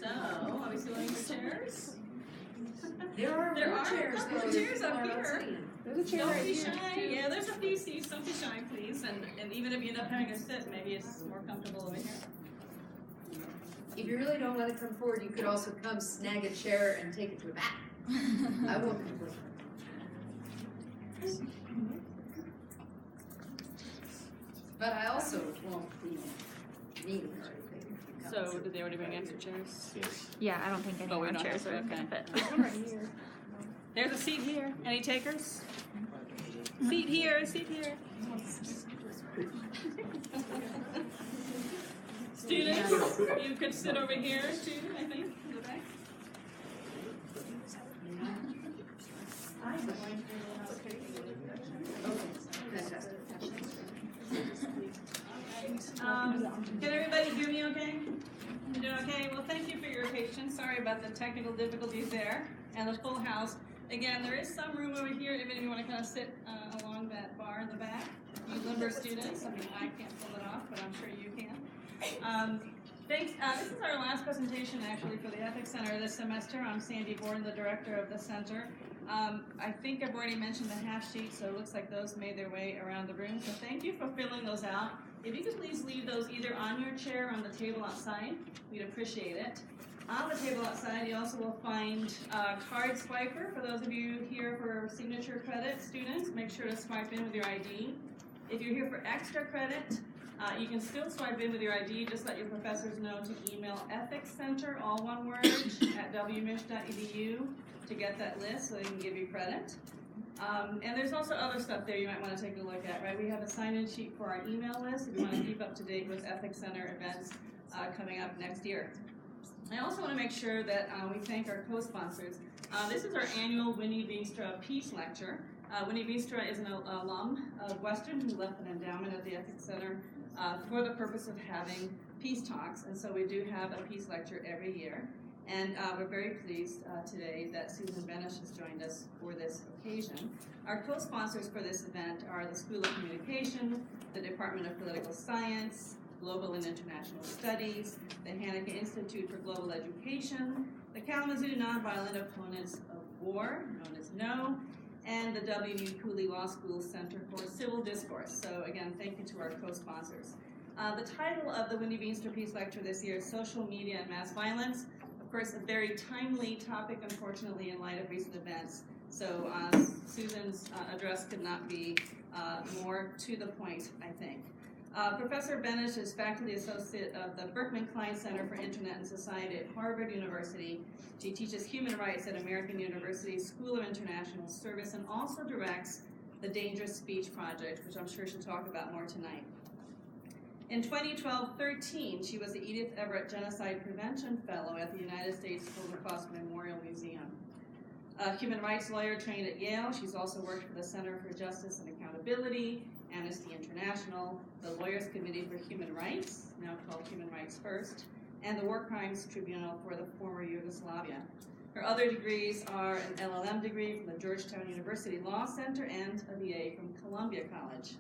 So, are we still looking for chairs? There are chairs. A couple of chairs up here. There's a chair Don't right be here. shy. Yeah, there's a few seats. Don't be shy, please. And even if you end up having to sit, maybe it's more comfortable over here. If you really don't want to come forward, you could also come snag a chair and take it to the back. I won't complain. But I also won't be mean or anything. So, did they already bring extra chairs? Yes. Yeah, I don't think any Oh, we're more not chairs are okay. gonna fit. There's a seat here. Any takers? Seat here, seat here. Students, you could sit over here too, I think, in the back. Can everybody hear me okay? You doing okay? Well, thank you for your patience. Sorry about the technical difficulties there and the full house. Again, there is some room over here if you want to kind of sit along that bar in the back. You limber students, I mean, I can't pull it off, but I'm sure you can. Thanks. This is our last presentation actually for the Ethics Center this semester. I'm Sandy Borden, the director of the center. I think I've already mentioned the half sheet, so it looks like those made their way around the room. So thank you for filling those out. If you could please leave those either on your chair or on the table outside, we'd appreciate it. On the table outside, you also will find card swiper for those of you here for signature credit students. Make sure to swipe in with your ID. If you're here for extra credit, you can still swipe in with your ID. Just let your professors know to email ethicscenter, all one word, at wmich.edu to get that list so they can give you credit. And there's also other stuff there you might want to take a look at, right? We have a sign-in sheet for our email list if you want to keep up to date with Ethics Center events coming up next year. I also want to make sure that we thank our co-sponsors. This is our annual Winnie Veenstra Peace Lecture. Winnie Veenstra is an alum of Western who left an endowment at the Ethics Center for the purpose of having peace talks, and so we do have a peace lecture every year. And we're very pleased today that Susan Benish has joined us for this occasion. Our co-sponsors for this event are the School of Communication, the Department of Political Science, Global and International Studies, the Haneke Institute for Global Education, the Kalamazoo Nonviolent Opponents of War, known as KNOW, and the W.U. Cooley Law School Center for Civil Discourse. So again, thank you to our co-sponsors. The title of the Winnie Veenstra Peace Lecture this year is Social Media and Mass Violence. Of course, a very timely topic, unfortunately, in light of recent events. So Susan's address could not be more to the point, I think. Professor Benish is faculty associate of the Berkman Klein Center for Internet and Society at Harvard University. She teaches human rights at American University School of International Service and also directs the Dangerous Speech Project, which I'm sure she'll talk about more tonight. In 2012-13, she was the Edith Everett Genocide Prevention Fellow at the United States Holocaust Memorial Museum. A human rights lawyer trained at Yale, she's also worked for the Center for Justice and Accountability, Amnesty International, the Lawyers Committee for Human Rights, now called Human Rights First, and the War Crimes Tribunal for the former Yugoslavia. Her other degrees are an LLM degree from the Georgetown University Law Center and a BA from Columbia College.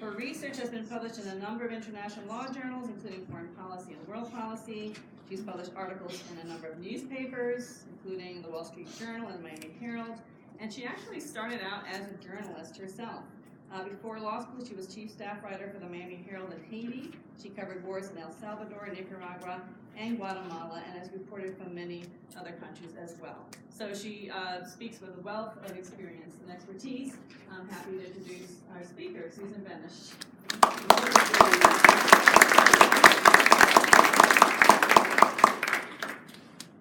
Her research has been published in a number of international law journals, including Foreign Policy and World Policy. She's published articles in a number of newspapers, including the Wall Street Journal and the Miami Herald, and she actually started out as a journalist herself. Before law school, she was chief staff writer for the Miami Herald in Haiti. She covered wars in El Salvador, Nicaragua, and Guatemala, and has reported from many other countries as well. So she speaks with a wealth of experience and expertise. I'm happy to introduce our speaker, Susan Benish.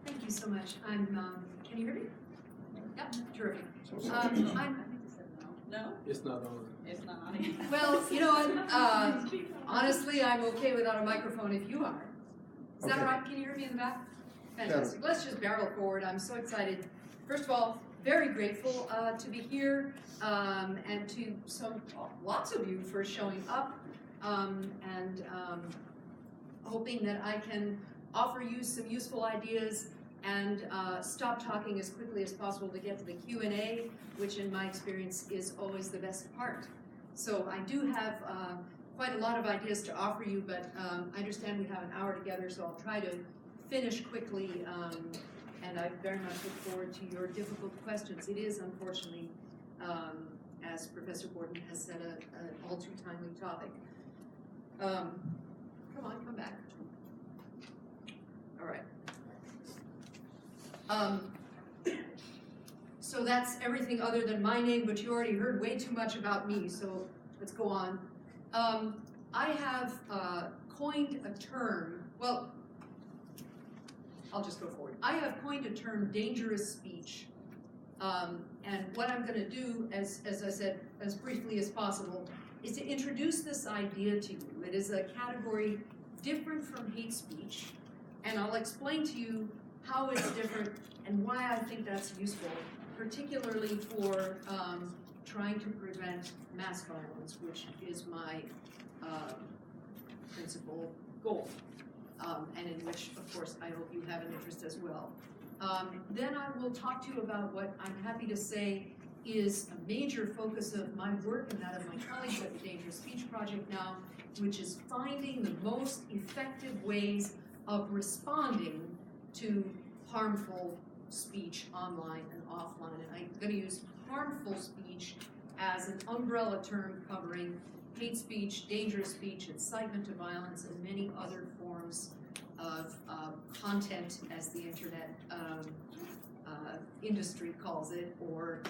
Thank you so much. Can you hear me? Yep, terrific. No? It's not on. It's not on. Well, you know, honestly, I'm okay without a microphone if you are. Is that Okay. all right? Can you hear me in the back? Fantastic. Let's just barrel forward. I'm so excited. First of all, very grateful to be here and to lots of you for showing up and hoping that I can offer you some useful ideas and stop talking as quickly as possible to get to the Q&A, which in my experience is always the best part. So I do have quite a lot of ideas to offer you, but I understand we have an hour together, so I'll try to finish quickly, and I very much look forward to your difficult questions. It is unfortunately, as Professor Borden has said, an all too timely topic. Come on, come back. All right. So that's everything other than my name, but you already heard way too much about me, so let's go on. I have coined a term, well, I'll just go forward. I have coined a term, dangerous speech. And what I'm going to do, as I said, as briefly as possible, is to introduce this idea to you. It is a category different from hate speech, and I'll explain to you how it's different and why I think that's useful, particularly for trying to prevent mass violence, which is my principal goal, and in which, of course, I hope you have an interest as well. Then I will talk to you about what I'm happy to say is a major focus of my work and that of my colleagues at the Dangerous Speech Project now, which is finding the most effective ways of responding to harmful speech online and offline. And I'm going to use harmful speech as an umbrella term covering hate speech, dangerous speech, incitement to violence, and many other forms of content, as the internet industry calls it, or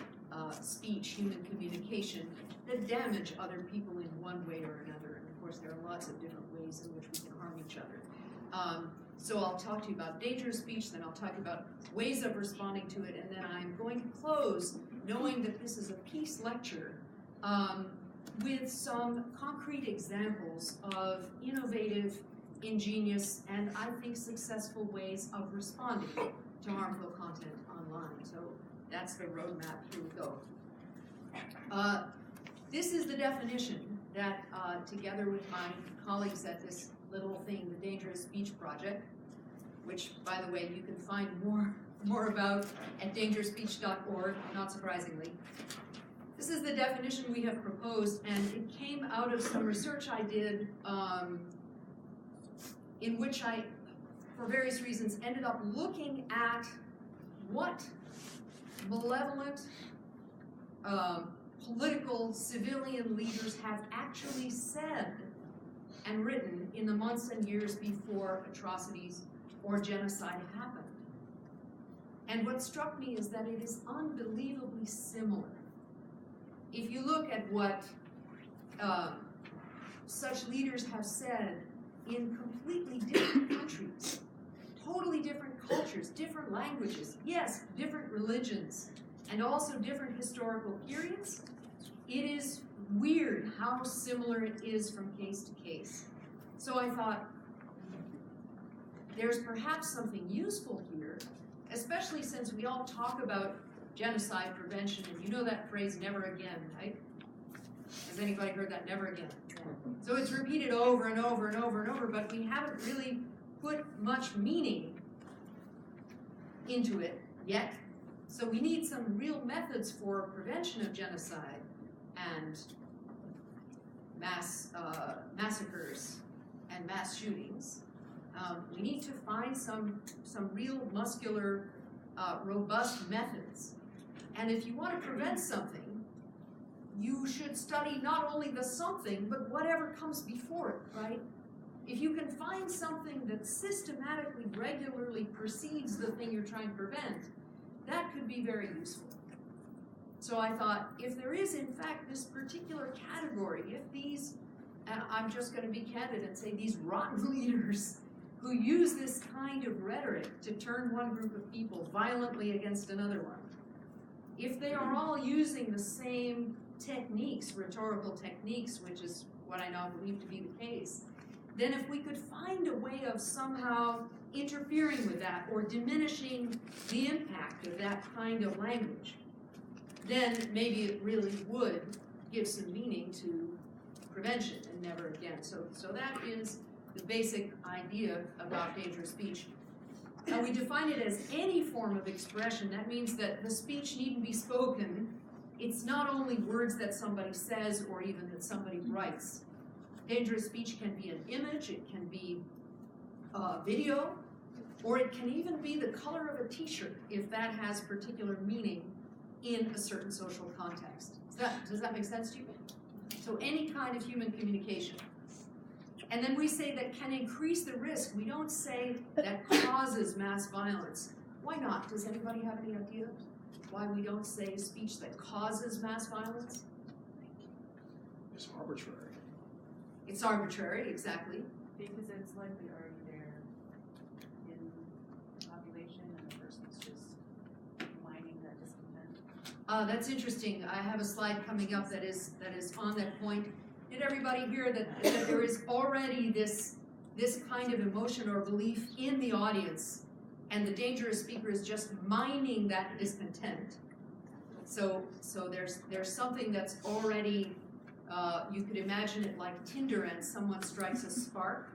speech, human communication, that damage other people in one way or another. And of course, there are lots of different ways in which we can harm each other. So I'll talk to you about dangerous speech, then I'll talk about ways of responding to it, and then I'm going to close knowing that this is a peace lecture with some concrete examples of innovative, ingenious, and I think successful ways of responding to harmful content online. So that's the roadmap. Here we go. This is the definition that, together with my colleagues at this little thing, the Dangerous Speech Project, which, by the way, you can find more about at dangerousspeech.org, not surprisingly. This is the definition we have proposed, and it came out of some research I did in which I, for various reasons, ended up looking at what malevolent political civilian leaders have actually said and written in the months and years before atrocities or genocide happened. And what struck me is that it is unbelievably similar. If you look at what such leaders have said in completely different countries, totally different cultures, different languages, yes, different religions, and also different historical periods, it is weird how similar it is from case to case. So I thought, there's perhaps something useful here, especially since we all talk about genocide prevention, and you know that phrase, never again, right? Has anybody heard that, never again? So it's repeated over and over and over and over, but we haven't really put much meaning into it yet. So we need some real methods for prevention of genocide and mass massacres and mass shootings. We need to find some real muscular, robust methods. And if you want to prevent something, you should study not only the something, but whatever comes before it, right? If you can find something that systematically, regularly precedes the thing you're trying to prevent, that could be very useful. So I thought, if there is in fact this particular category, if these, and I'm just going to be candid and say these rotten leaders who use this kind of rhetoric to turn one group of people violently against another one, if they are all using the same techniques, rhetorical techniques, which is what I now believe to be the case, then if we could find a way of somehow interfering with that or diminishing the impact of that kind of language, then maybe it really would give some meaning to prevention and never again. So that is the basic idea about dangerous speech. Now we define it as any form of expression. That means that the speech needn't be spoken. It's not only words that somebody says or even that somebody writes. Dangerous speech can be an image, it can be video, or it can even be the color of a t-shirt if that has particular meaning in a certain social context. Does that make sense to you? So any kind of human communication. And then we say that can increase the risk. We don't say that causes mass violence. Why not? Does anybody have any idea why we don't say speech that causes mass violence? It's arbitrary. It's arbitrary, exactly. Because it's likely already there in the population and the person's just mining that discontent. That's interesting. I have a slide coming up that is on that point. Did everybody hear that there is already this kind of emotion or belief in the audience, and the dangerous speaker is just mining that discontent? So there's something that's already, you could imagine it like Tinder and someone strikes a spark.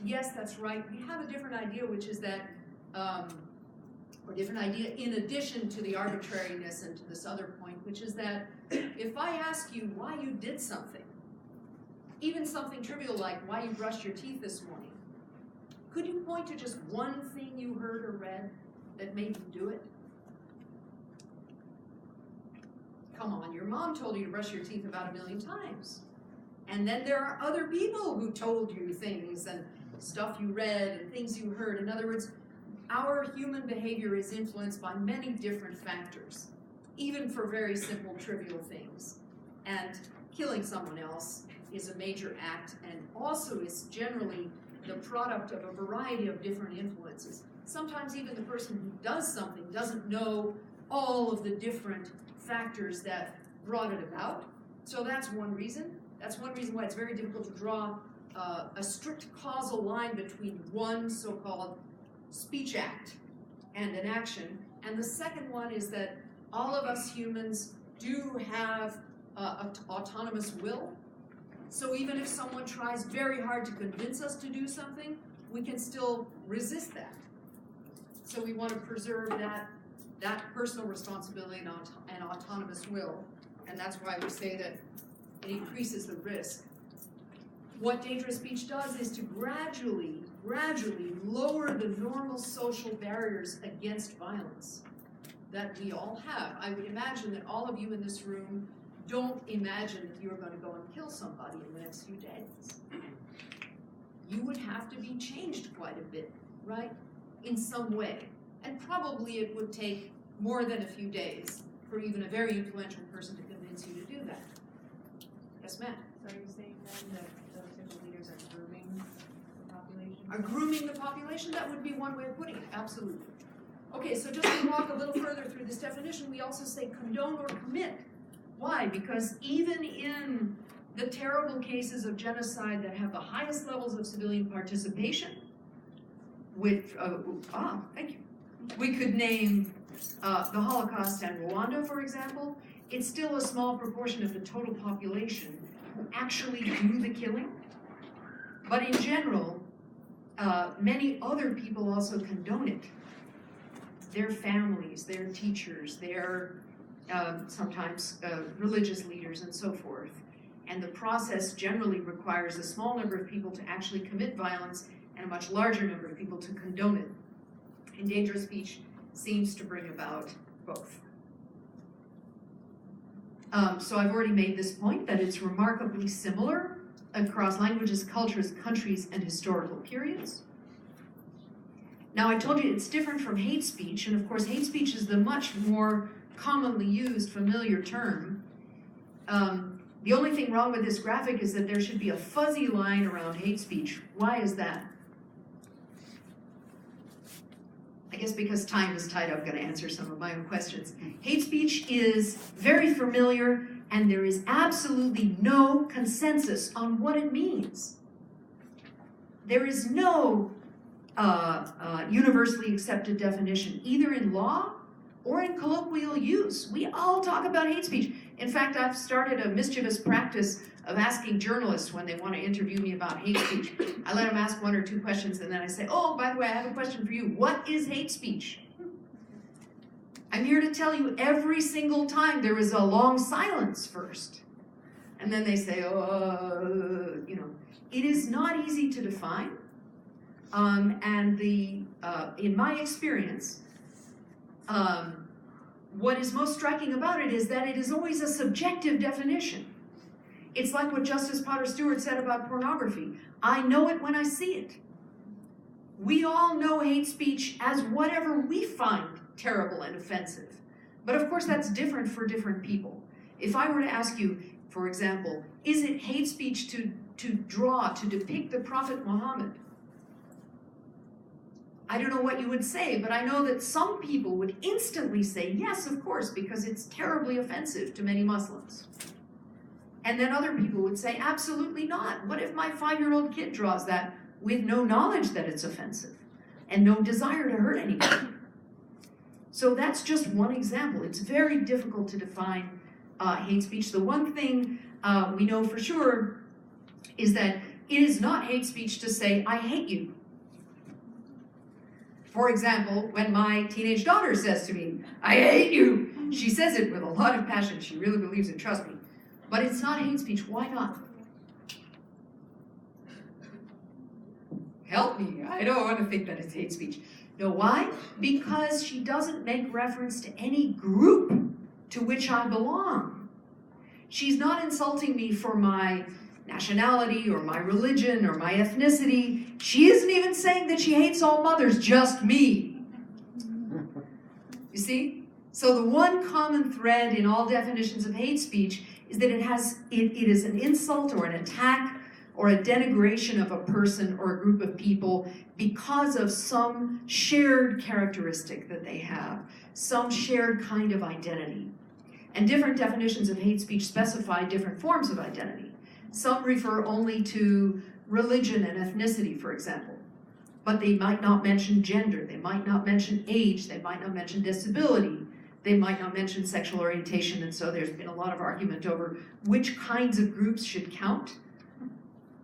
Yes, that's right. We have a different idea, which is that, or different idea in addition to the arbitrariness and to this other point, which is that if I ask you why you did something, even something trivial like why you brushed your teeth this morning, could you point to just one thing you heard or read that made you do it? Come on, your mom told you to brush your teeth about 1,000,000 times. And then there are other people who told you things and stuff you read and things you heard. In other words, our human behavior is influenced by many different factors, even for very simple, trivial things. And killing someone else is a major act and also is generally the product of a variety of different influences. Sometimes even the person who does something doesn't know all of the different factors that brought it about. So that's one reason. That's one reason why it's very difficult to draw a strict causal line between one so-called speech act and an action. And the second one is that all of us humans do have autonomous will. So even if someone tries very hard to convince us to do something, we can still resist that. So we want to preserve that personal responsibility and autonomous will. And that's why we say that it increases the risk. What dangerous speech does is to gradually lower the normal social barriers against violence that we all have. I would imagine that all of you in this room don't imagine that you're going to go and kill somebody in the next few days. You would have to be changed quite a bit, right? In some way. And probably it would take more than a few days for even a very influential person to convince you to do that. Yes, ma'am? So are you saying then that those type of leaders are grooming the population? Are grooming the population? That would be one way of putting it, absolutely. Okay, so just to walk a little further through this definition, we also say condone or commit. Why? Because even in the terrible cases of genocide that have the highest levels of civilian participation, with, thank you. We could name the Holocaust and Rwanda, for example. It's still a small proportion of the total population who actually do the killing. But in general, many other people also condone it. Their families, their teachers, their sometimes religious leaders and so forth. And the process generally requires a small number of people to actually commit violence and a much larger number of people to condone it. And dangerous speech seems to bring about both. So I've already made this point that it's remarkably similar across languages, cultures, countries, and historical periods. Now I told you it's different from hate speech, and of course hate speech is the much more commonly used familiar term. The only thing wrong with this graphic is that there should be a fuzzy line around hate speech. Why is that? I guess because time is tight, I'm going to answer some of my own questions. Hate speech is very familiar, and there is absolutely no consensus on what it means. There is no universally accepted definition, either in law or in colloquial use. We all talk about hate speech. In fact, I've started a mischievous practice of asking journalists when they want to interview me about hate speech. I let them ask 1 or 2 questions, and then I say, oh, by the way, I have a question for you. What is hate speech? I'm here to tell you every single time there is a long silence first. And then they say, oh, you know. It is not easy to define. And in my experience, what is most striking about it is that it is always a subjective definition. It's like what Justice Potter Stewart said about pornography. I know it when I see it. We all know hate speech as whatever we find terrible and offensive. But of course, that's different for different people. If I were to ask you, for example, is it hate speech to depict the Prophet Muhammad? I don't know what you would say, but I know that some people would instantly say, yes, of course, because it's terribly offensive to many Muslims. And then other people would say, absolutely not. What if my 5-year-old kid draws that with no knowledge that it's offensive and no desire to hurt anybody? So that's just one example. It's very difficult to define hate speech. The one thing we know for sure is that it is not hate speech to say, I hate you. For example, when my teenage daughter says to me, I hate you, she says it with a lot of passion. She really believes it, trust me. But it's not hate speech. Why not? Help me. I don't want to think that it's hate speech. No, why? Because she doesn't make reference to any group to which I belong. She's not insulting me for my nationality or my religion or my ethnicity. She isn't even saying that she hates all mothers, just me. You see? So the one common thread in all definitions of hate speech is that it is an insult or an attack or a denigration of a person or a group of people because of some shared characteristic that they have, some shared kind of identity. And different definitions of hate speech specify different forms of identity. Some refer only to religion and ethnicity, for example, but they might not mention gender, they might not mention age, they might not mention disability, they might not mention sexual orientation, and so there's been a lot of argument over which kinds of groups should count.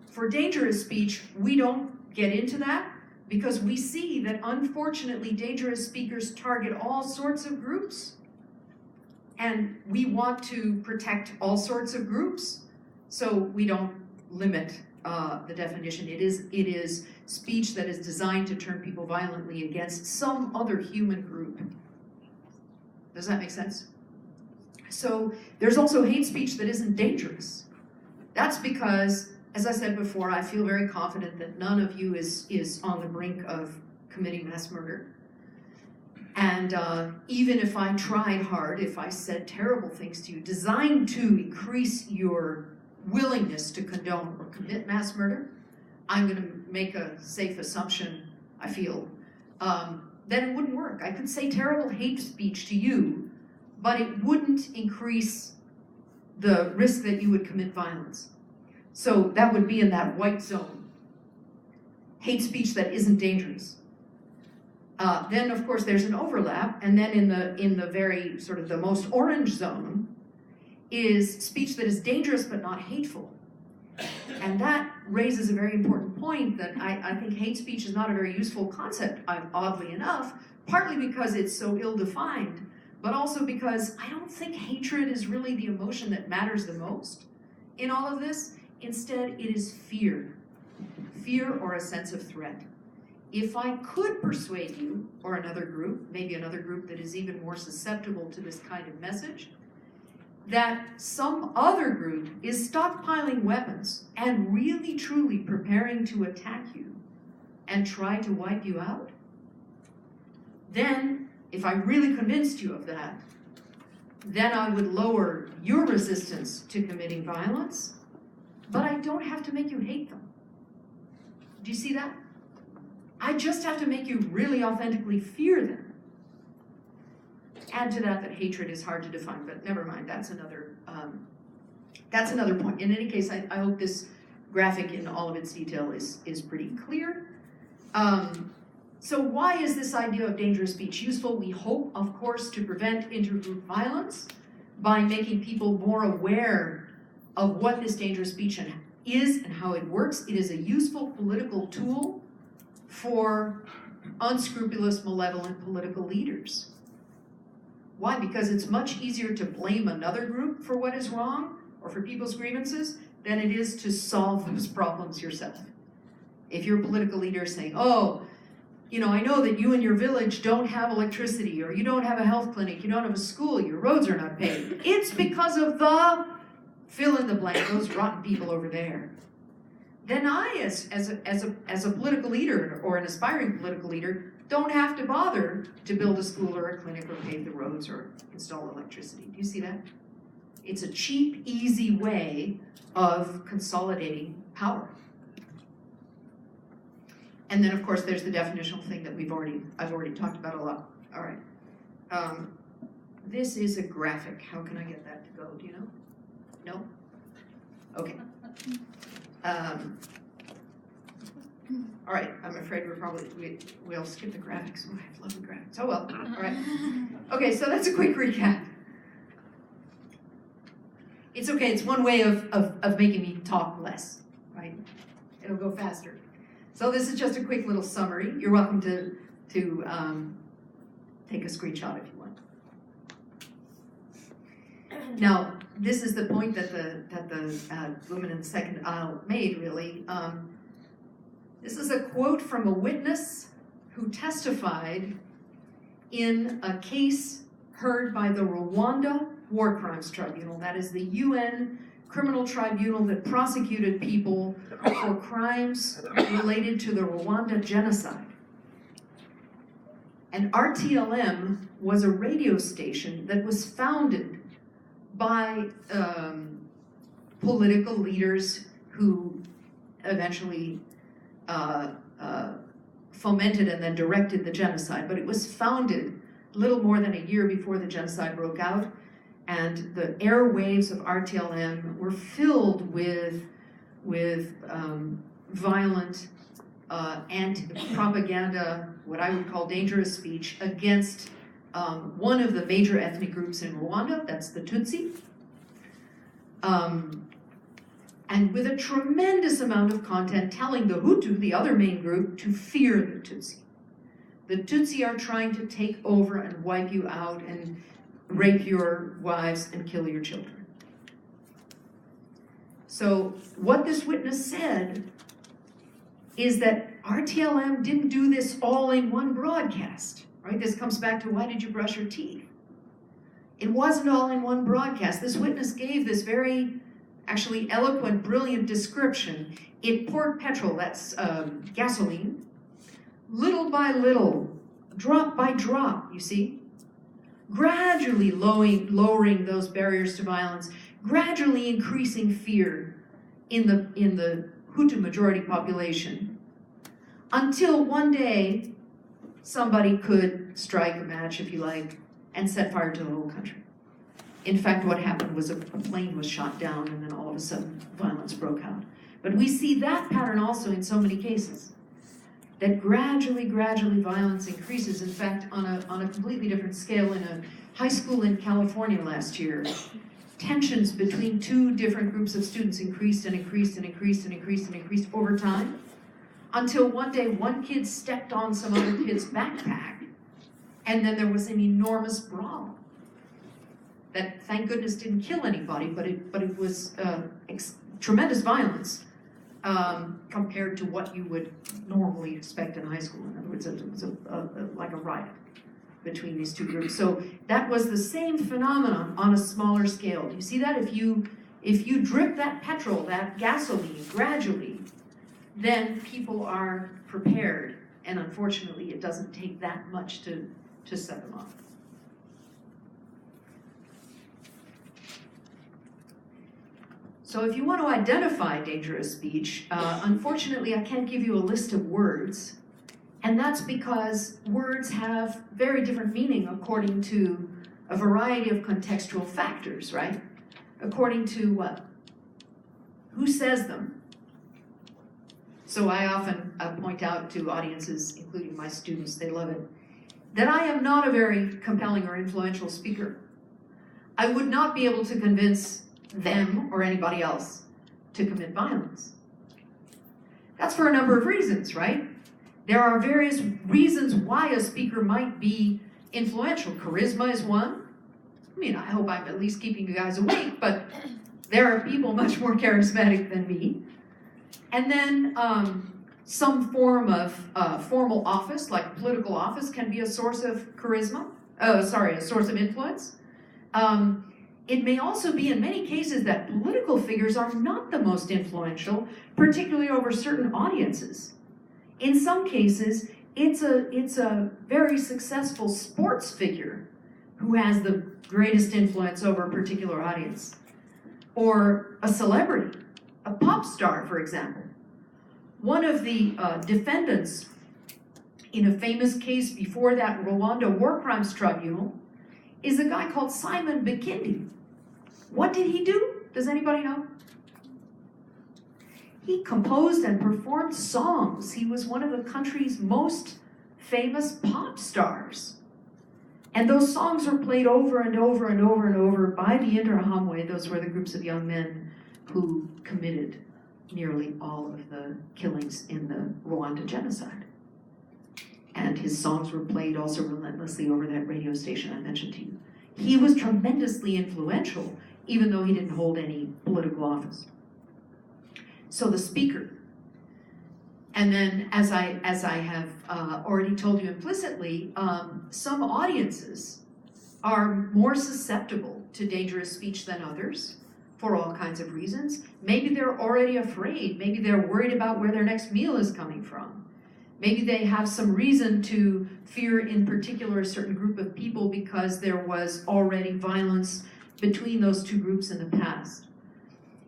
For dangerous speech, we don't get into that because we see that unfortunately dangerous speakers target all sorts of groups, and we want to protect all sorts of groups, so we don't limit the definition. It is speech that is designed to turn people violently against some other human group. Does that make sense? So there's also hate speech that isn't dangerous. That's because, as I said before, I feel very confident that none of you is on the brink of committing mass murder. And even if I tried hard, if I said terrible things to you, designed to increase your willingness to condone or commit mass murder, I'm going to make a safe assumption, I feel, then it wouldn't work. I could say terrible hate speech to you, but it wouldn't increase the risk that you would commit violence. So that would be in that white zone. Hate speech that isn't dangerous. Then, of course, there's an overlap, and then in the very sort of the most orange zone is speech that is dangerous but not hateful. And that raises a very important point that I think hate speech is not a very useful concept, oddly enough, partly because it's so ill-defined, but also because I don't think hatred is really the emotion that matters the most in all of this. Instead, it is fear. Fear or a sense of threat. If I could persuade you, or another group, maybe another group that is even more susceptible to this kind of message, that some other group is stockpiling weapons and really truly preparing to attack you and try to wipe you out, then, if I really convinced you of that, then I would lower your resistance to committing violence, but I don't have to make you hate them. Do you see that? I just have to make you really authentically fear them. Add to that hatred is hard to define, but never mind, that's another point. In any case, I hope this graphic in all of its detail is pretty clear. So why is this idea of dangerous speech useful? We hope, of course, to prevent intergroup violence by making people more aware of what this dangerous speech is and how it works. It is a useful political tool for unscrupulous, malevolent political leaders. Why? Because it's much easier to blame another group for what is wrong or for people's grievances than it is to solve those problems yourself. If you're a political leader saying, oh, you know, I know that you and your village don't have electricity, or you don't have a health clinic, you don't have a school, your roads are not paved. It's because of the fill in the blank, those rotten people over there. Then I, as a political leader or an aspiring political leader, don't have to bother to build a school or a clinic or pave the roads or install electricity. Do you see that? It's a cheap, easy way of consolidating power. And then, of course, there's the definitional thing that I've already talked about a lot. All right. This is a graphic. How can I get that to go? Do you know? No? Okay. All right. I'm afraid we'll skip the graphics. Oh, I love the graphics. Oh well. All right. Okay. So that's a quick recap. It's okay. It's one way of making me talk less. Right? It'll go faster. So this is just a quick little summary. You're welcome to take a screenshot if you want. Now, this is the point that the woman in the second aisle made, really. This is a quote from a witness who testified in a case heard by the Rwanda War Crimes Tribunal. That is the UN criminal tribunal that prosecuted people for crimes related to the Rwanda genocide. And RTLM was a radio station that was founded by political leaders who eventually fomented and then directed the genocide. But it was founded little more than a year before the genocide broke out. And the airwaves of RTLM were filled with violent propaganda, what I would call dangerous speech, against one of the major ethnic groups in Rwanda, that's the Tutsi. And with a tremendous amount of content telling the Hutu, the other main group, to fear the Tutsi. The Tutsi are trying to take over and wipe you out and rape your wives and kill your children. So what this witness said is that RTLM didn't do this all in one broadcast, right? This comes back to why did you brush your teeth? It wasn't all in one broadcast. This witness gave this very, actually eloquent, brilliant description. It poured petrol, that's gasoline, little by little, drop by drop, you see? Gradually lowering those barriers to violence, gradually increasing fear in the Hutu majority population, until one day somebody could strike a match, if you like, and set fire to the whole country. In fact, what happened was a plane was shot down, and then all of a sudden violence broke out. But we see that pattern also in so many cases, that gradually violence increases. In fact, on a completely different scale, in a high school in California last year, tensions between two different groups of students increased over time, until one day one kid stepped on some other kid's backpack, and then there was an enormous brawl that, thank goodness, didn't kill anybody, but it was tremendous violence. Compared to what you would normally expect in high school. In other words, it was like a riot between these two groups. So that was the same phenomenon on a smaller scale. Do you see that? If you drip that petrol, that gasoline gradually, then people are prepared. And unfortunately, it doesn't take that much to set them off. So if you want to identify dangerous speech, unfortunately I can't give you a list of words, and that's because words have very different meaning according to a variety of contextual factors, right? According to what? Who says them? So I often point out to audiences, including my students, they love it, that I am not a very compelling or influential speaker. I would not be able to convince them or anybody else to commit violence. That's for a number of reasons, right? There are various reasons why a speaker might be influential. Charisma is one. I mean, I hope I'm at least keeping you guys awake, but there are people much more charismatic than me. And then Some form of formal office, like political office, can be a source of charisma. A source of influence. It may also be, in many cases, that political figures are not the most influential, particularly over certain audiences. In some cases, it's a very successful sports figure who has the greatest influence over a particular audience. Or a celebrity, a pop star, for example. One of the defendants in a famous case before that Rwanda War Crimes Tribunal is a guy called Simon Bikindi. What did he do? Does anybody know? He composed and performed songs. He was one of the country's most famous pop stars. And those songs were played over and over and over and over by the Interahamwe. Those were the groups of young men who committed nearly all of the killings in the Rwanda genocide. And his songs were played also relentlessly over that radio station I mentioned to you. He was tremendously influential, even though he didn't hold any political office. So the speaker. And then, as I have already told you implicitly, some audiences are more susceptible to dangerous speech than others for all kinds of reasons. Maybe they're already afraid. Maybe they're worried about where their next meal is coming from. Maybe they have some reason to fear in particular a certain group of people because there was already violence between those two groups in the past.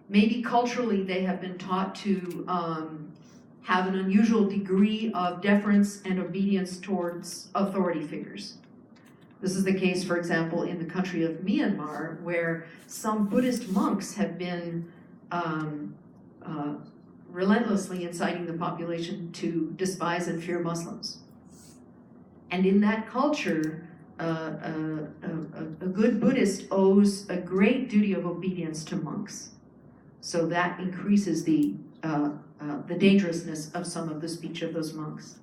Maybe culturally they have been taught to have an unusual degree of deference and obedience towards authority figures. This is the case, for example, in the country of Myanmar, where some Buddhist monks have been relentlessly inciting the population to despise and fear Muslims. And in that culture, a good Buddhist owes a great duty of obedience to monks. So that increases the dangerousness of some of the speech of those monks.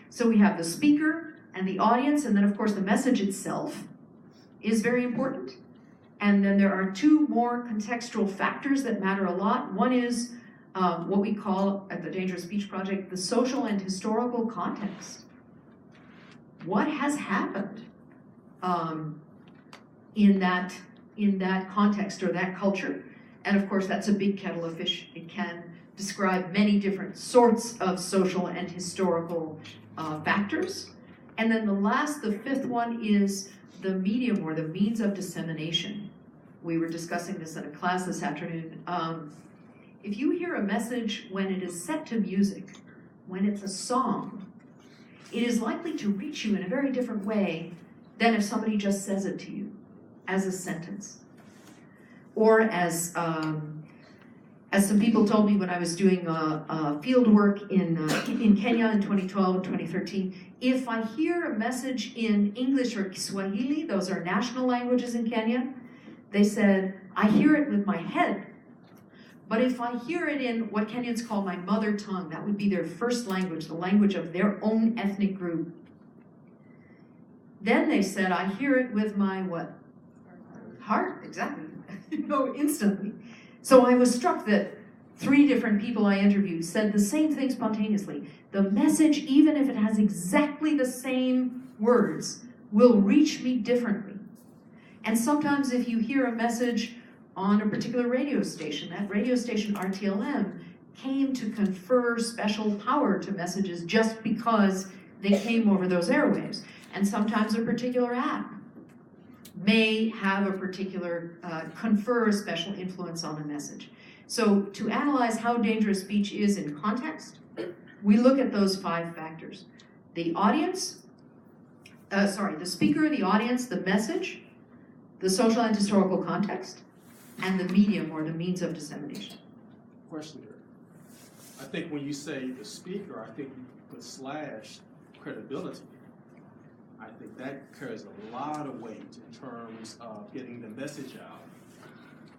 So we have the speaker and the audience, and then of course the message itself is very important. And then there are two more contextual factors that matter a lot. One is what we call at the Dangerous Speech Project the social and historical context. What has happened in that context or that culture? And of course that's a big kettle of fish. It can describe many different sorts of social and historical factors. And then the fifth one is the medium or the means of dissemination. We were discussing this in a class this afternoon. If you hear a message when it is set to music, when it's a song, it is likely to reach you in a very different way than if somebody just says it to you as a sentence. Or as some people told me when I was doing field work in Kenya in 2012 and 2013, if I hear a message in English or Kiswahili, those are national languages in Kenya, they said, I hear it with my head. But if I hear it in what Kenyans call my mother tongue, that would be their first language, the language of their own ethnic group, then they said, I hear it with my what? Heart, exactly. Instantly. So I was struck that 3 different people I interviewed said the same thing spontaneously. The message, even if it has exactly the same words, will reach me differently. And sometimes if you hear a message on a particular radio station, that radio station, RTLM, came to confer special power to messages just because they came over those airwaves. And sometimes a particular app may have a particular, confer a special influence on a message. So to analyze how dangerous speech is in context, we look at those 5 factors. The audience, the speaker, the audience, the message, the social and historical context, and the medium or the means of dissemination. Question here. I think when you say the speaker, I think you put / credibility. I think that carries a lot of weight in terms of getting the message out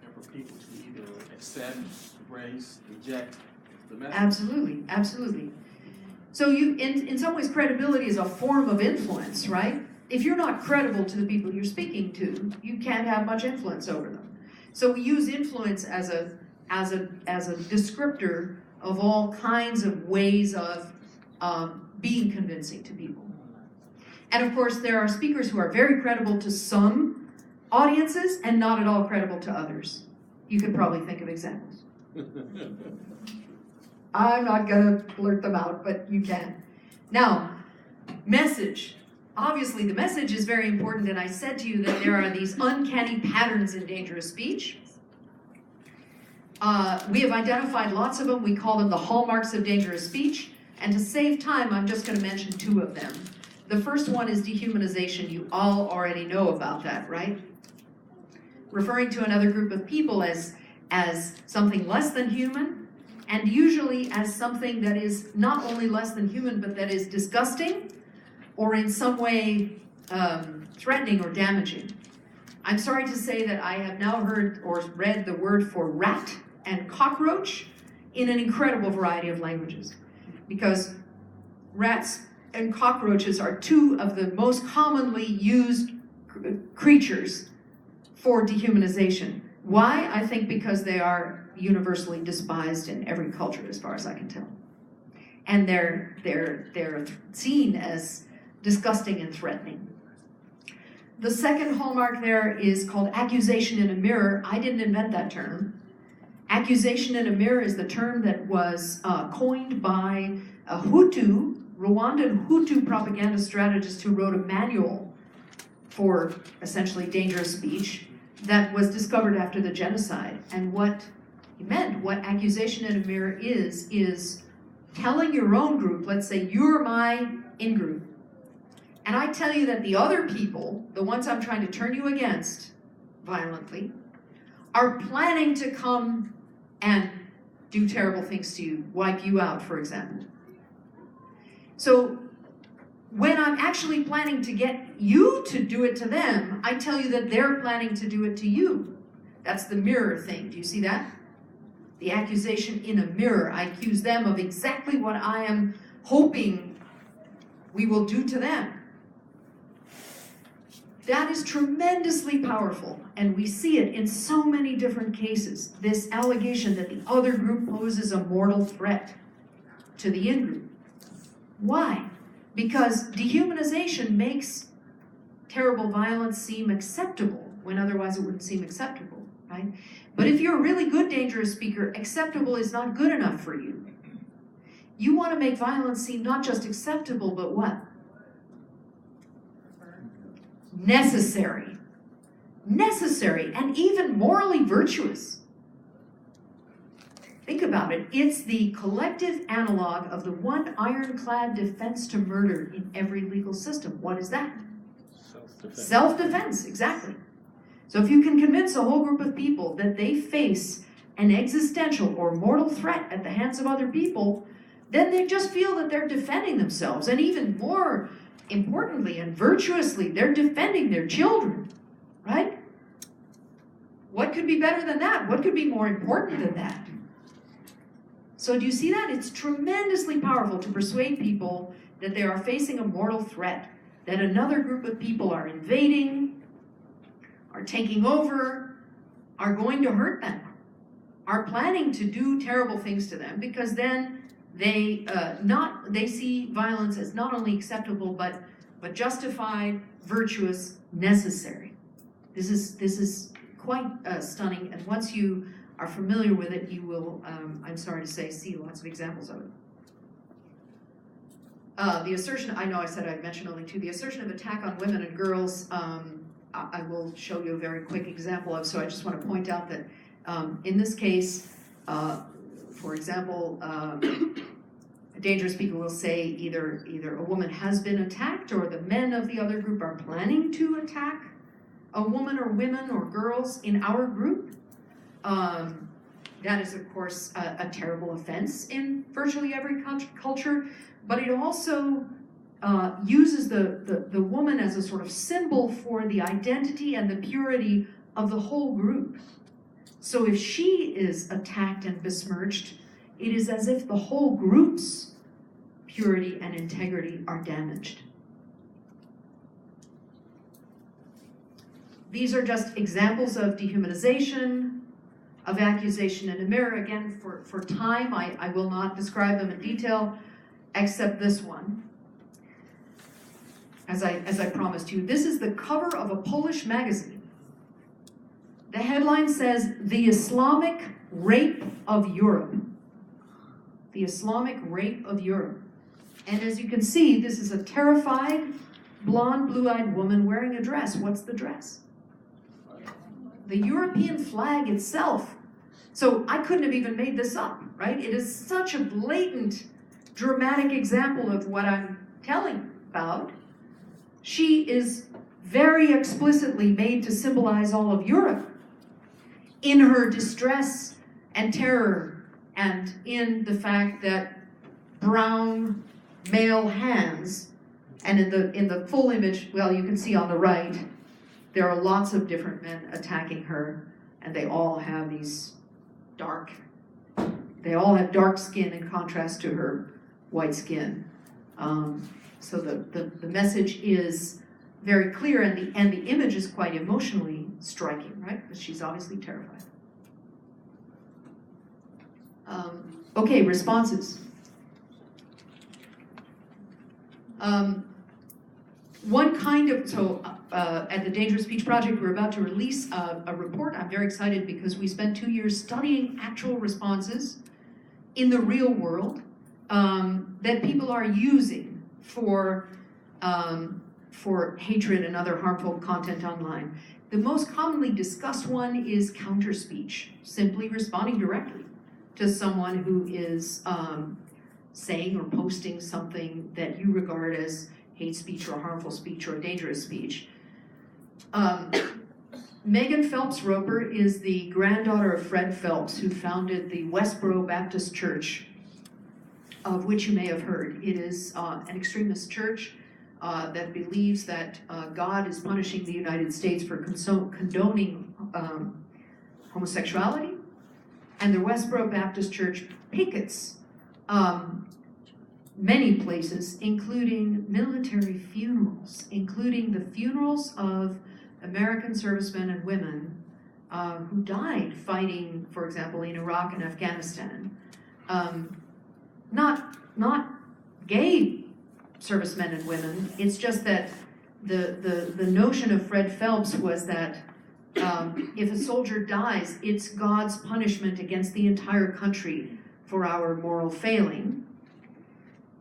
and for people to either accept, embrace, reject the message. Absolutely, absolutely. So you, in some ways, credibility is a form of influence, right? If you're not credible to the people you're speaking to, you can't have much influence over them. So we use influence as a descriptor of all kinds of ways of being convincing to people. And of course, there are speakers who are very credible to some audiences and not at all credible to others. You could probably think of examples. I'm not going to blurt them out, but you can. Now, message. Obviously, the message is very important, and I said to you that there are these uncanny patterns in dangerous speech. We have identified lots of them. We call them the hallmarks of dangerous speech. And to save time, I'm just going to mention two of them. The first one is dehumanization. You all already know about that, right? Referring to another group of people as something less than human, and usually as something that is not only less than human, but that is disgusting or in some way threatening or damaging. I'm sorry to say that I have now heard or read the word for rat and cockroach in an incredible variety of languages, because rats and cockroaches are two of the most commonly used creatures for dehumanization. Why? I think because they are universally despised in every culture, as far as I can tell. And they're seen as disgusting and threatening. The second hallmark there is called accusation in a mirror. I didn't invent that term. Accusation in a mirror is the term that was coined by a Rwandan Hutu propaganda strategist who wrote a manual for essentially dangerous speech that was discovered after the genocide. And what he meant, what accusation in a mirror is telling your own group, let's say you're my in-group, and I tell you that the other people, the ones I'm trying to turn you against violently, are planning to come and do terrible things to you, wipe you out, for example. So when I'm actually planning to get you to do it to them, I tell you that they're planning to do it to you. That's the mirror thing. Do you see that? The accusation in a mirror. I accuse them of exactly what I am hoping we will do to them. That is tremendously powerful, and we see it in so many different cases. This allegation that the other group poses a mortal threat to the in-group. Why? Because dehumanization makes terrible violence seem acceptable when otherwise it wouldn't seem acceptable, right? But if you're a really good dangerous speaker, acceptable is not good enough for you. You want to make violence seem not just acceptable, but what? Necessary. Necessary, and even morally virtuous. Think about it. It's the collective analog of the one ironclad defense to murder in every legal system. What is that? Self-defense. Self-defense, exactly. So if you can convince a whole group of people that they face an existential or mortal threat at the hands of other people, then they just feel that they're defending themselves. And even more importantly and virtuously, they're defending their children, right? What could be better than that? What could be more important than that? So do you see that? It's tremendously powerful to persuade people that they are facing a mortal threat, that another group of people are invading, are taking over, are going to hurt them, are planning to do terrible things to them, because then they see violence as not only acceptable but justified, virtuous, necessary. This is quite stunning, and once you are familiar with it, you will, I'm sorry to say, see lots of examples of it. The assertion, I know I said I'd mention only two, the assertion of attack on women and girls, I will show you a very quick example of, so I just want to point out that in this case, for example, a dangerous speaker will say either a woman has been attacked or the men of the other group are planning to attack a woman or women or girls in our group. That is, of course, a terrible offense in virtually every culture, but it also uses the woman as a sort of symbol for the identity and the purity of the whole group. So if she is attacked and besmirched, it is as if the whole group's purity and integrity are damaged. These are just examples of dehumanization. of accusation in a mirror. Again, for time, I will not describe them in detail, except this one. As I promised you, this is the cover of a Polish magazine. The headline says, "The Islamic Rape of Europe." The Islamic Rape of Europe. And as you can see, this is a terrified, blonde, blue-eyed woman wearing a dress. What's the dress? The European flag itself. So I couldn't have even made this up, right? It is such a blatant, dramatic example of what I'm telling about. She is very explicitly made to symbolize all of Europe in her distress and terror, and in the fact that brown male hands, and in the full image, well, you can see on the right, there are lots of different men attacking her, and they all have dark skin in contrast to her white skin. So the message is very clear, and the image is quite emotionally striking, right? Because she's obviously terrified. Okay, responses. One kind of, at the Dangerous Speech Project, we're about to release a report. I'm very excited because we spent 2 years studying actual responses in the real world that people are using for hatred and other harmful content online. The most commonly discussed one is counter speech, simply responding directly to someone who is saying or posting something that you regard as hate speech or harmful speech or dangerous speech. Megan Phelps Roper is the granddaughter of Fred Phelps, who founded the Westboro Baptist Church, of which you may have heard. It is an extremist church that believes that God is punishing the United States for condoning homosexuality. And the Westboro Baptist Church pickets many places, including military funerals, including the funerals of American servicemen and women who died fighting, for example, in Iraq and Afghanistan. Not gay servicemen and women. It's just that the notion of Fred Phelps was that if a soldier dies, it's God's punishment against the entire country for our moral failing.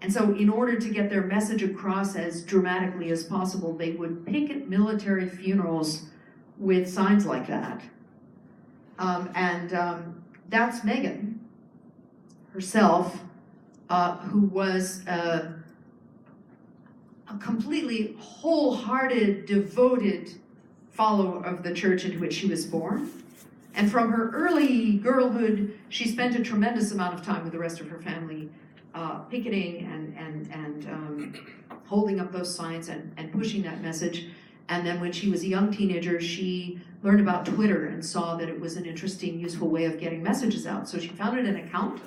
And so in order to get their message across as dramatically as possible, they would picket military funerals with signs like that. That's Megan herself, who was a completely wholehearted, devoted follower of the church into which she was born. And from her early girlhood, she spent a tremendous amount of time with the rest of her family picketing and holding up those signs and pushing that message. And then when she was a young teenager, she learned about Twitter and saw that it was an interesting, useful way of getting messages out. So she founded an account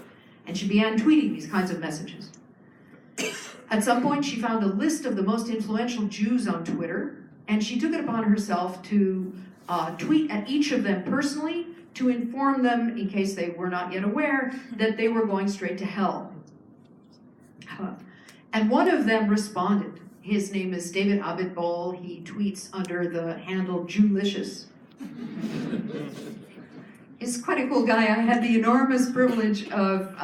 and she began tweeting these kinds of messages. At some point, she found a list of the most influential Jews on Twitter, and she took it upon herself to tweet at each of them personally to inform them, in case they were not yet aware, that they were going straight to hell. And one of them responded. His name is David Abitbol. He tweets under the handle Jewlicious. He's quite a cool guy. I had the enormous privilege of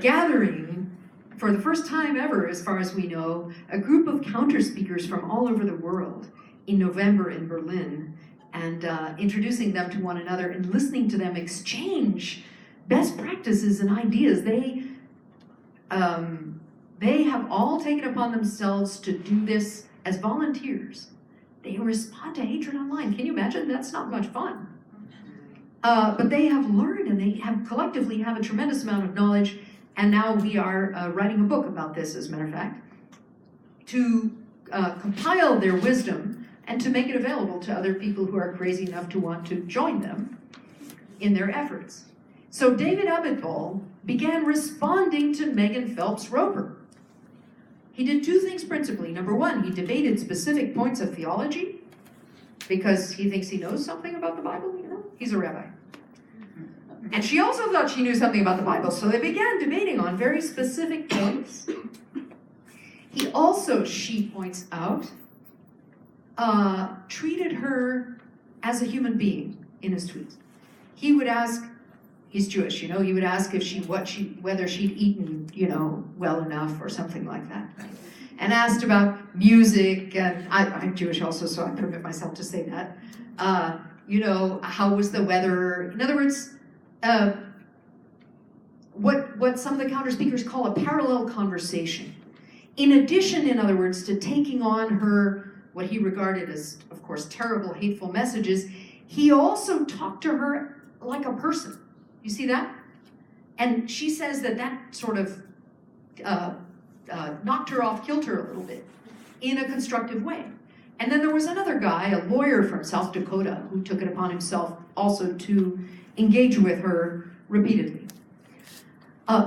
gathering, for the first time ever, as far as we know, a group of counter speakers from all over the world in November in Berlin, and introducing them to one another and listening to them exchange best practices and ideas. They have all taken upon themselves to do this as volunteers. They respond to hatred online. Can you imagine? That's not much fun. But they have learned, and they have collectively have a tremendous amount of knowledge. And now we are writing a book about this, as a matter of fact, to compile their wisdom and to make it available to other people who are crazy enough to want to join them in their efforts. So David Abitbol began responding to Megan Phelps Roper. He did two things principally. Number one, he debated specific points of theology because he thinks he knows something about the Bible, you know? He's a rabbi. And she also thought she knew something about the Bible, so they began debating on very specific points. He also, she points out, treated her as a human being in his tweets. He would ask, he's Jewish, he would ask if whether she'd eaten, well enough or something like that. And asked about music, and I'm Jewish also, so I permit myself to say that. How was the weather? In other words, what some of the counter speakers call a parallel conversation. In addition, in other words, to taking on her, what he regarded as, of course, terrible, hateful messages, he also talked to her like a person. You see that? And she says that sort of knocked her off kilter a little bit in a constructive way. And then there was another guy, a lawyer from South Dakota, who took it upon himself also to engage with her repeatedly.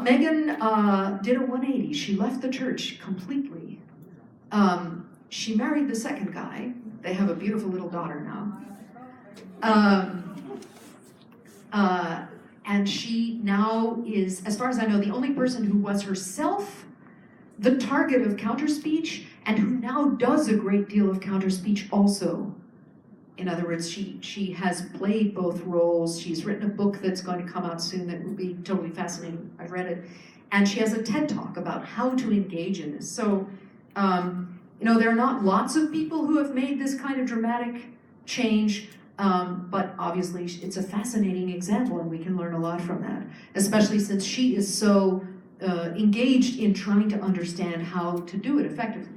Megan did a 180. She left the church completely. She married the second guy. They have a beautiful little daughter now. And she now is, as far as I know, the only person who was herself the target of counterspeech and who now does a great deal of counterspeech also. In other words, she has played both roles. She's written a book that's going to come out soon that will be totally fascinating. I've read it. And she has a TED Talk about how to engage in this. So, there are not lots of people who have made this kind of dramatic change, but obviously it's a fascinating example and we can learn a lot from that, especially since she is so engaged in trying to understand how to do it effectively.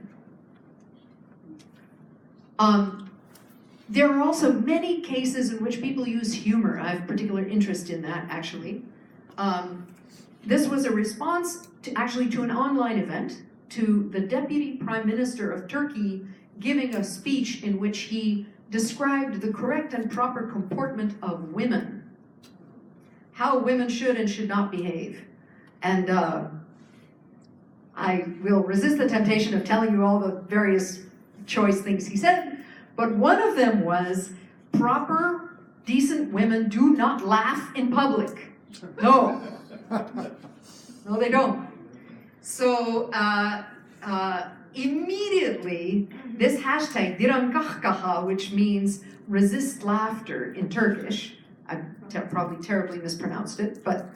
There are also many cases in which people use humor. I have particular interest in that, actually. This was a response to an online event to the Deputy Prime Minister of Turkey giving a speech in which he described the correct and proper comportment of women, how women should and should not behave. And I will resist the temptation of telling you all the various choice things he said, but one of them was, proper, decent women do not laugh in public. No. No, they don't. So immediately, this hashtag, dirankahkaha, which means resist laughter in Turkish, I probably terribly mispronounced it, but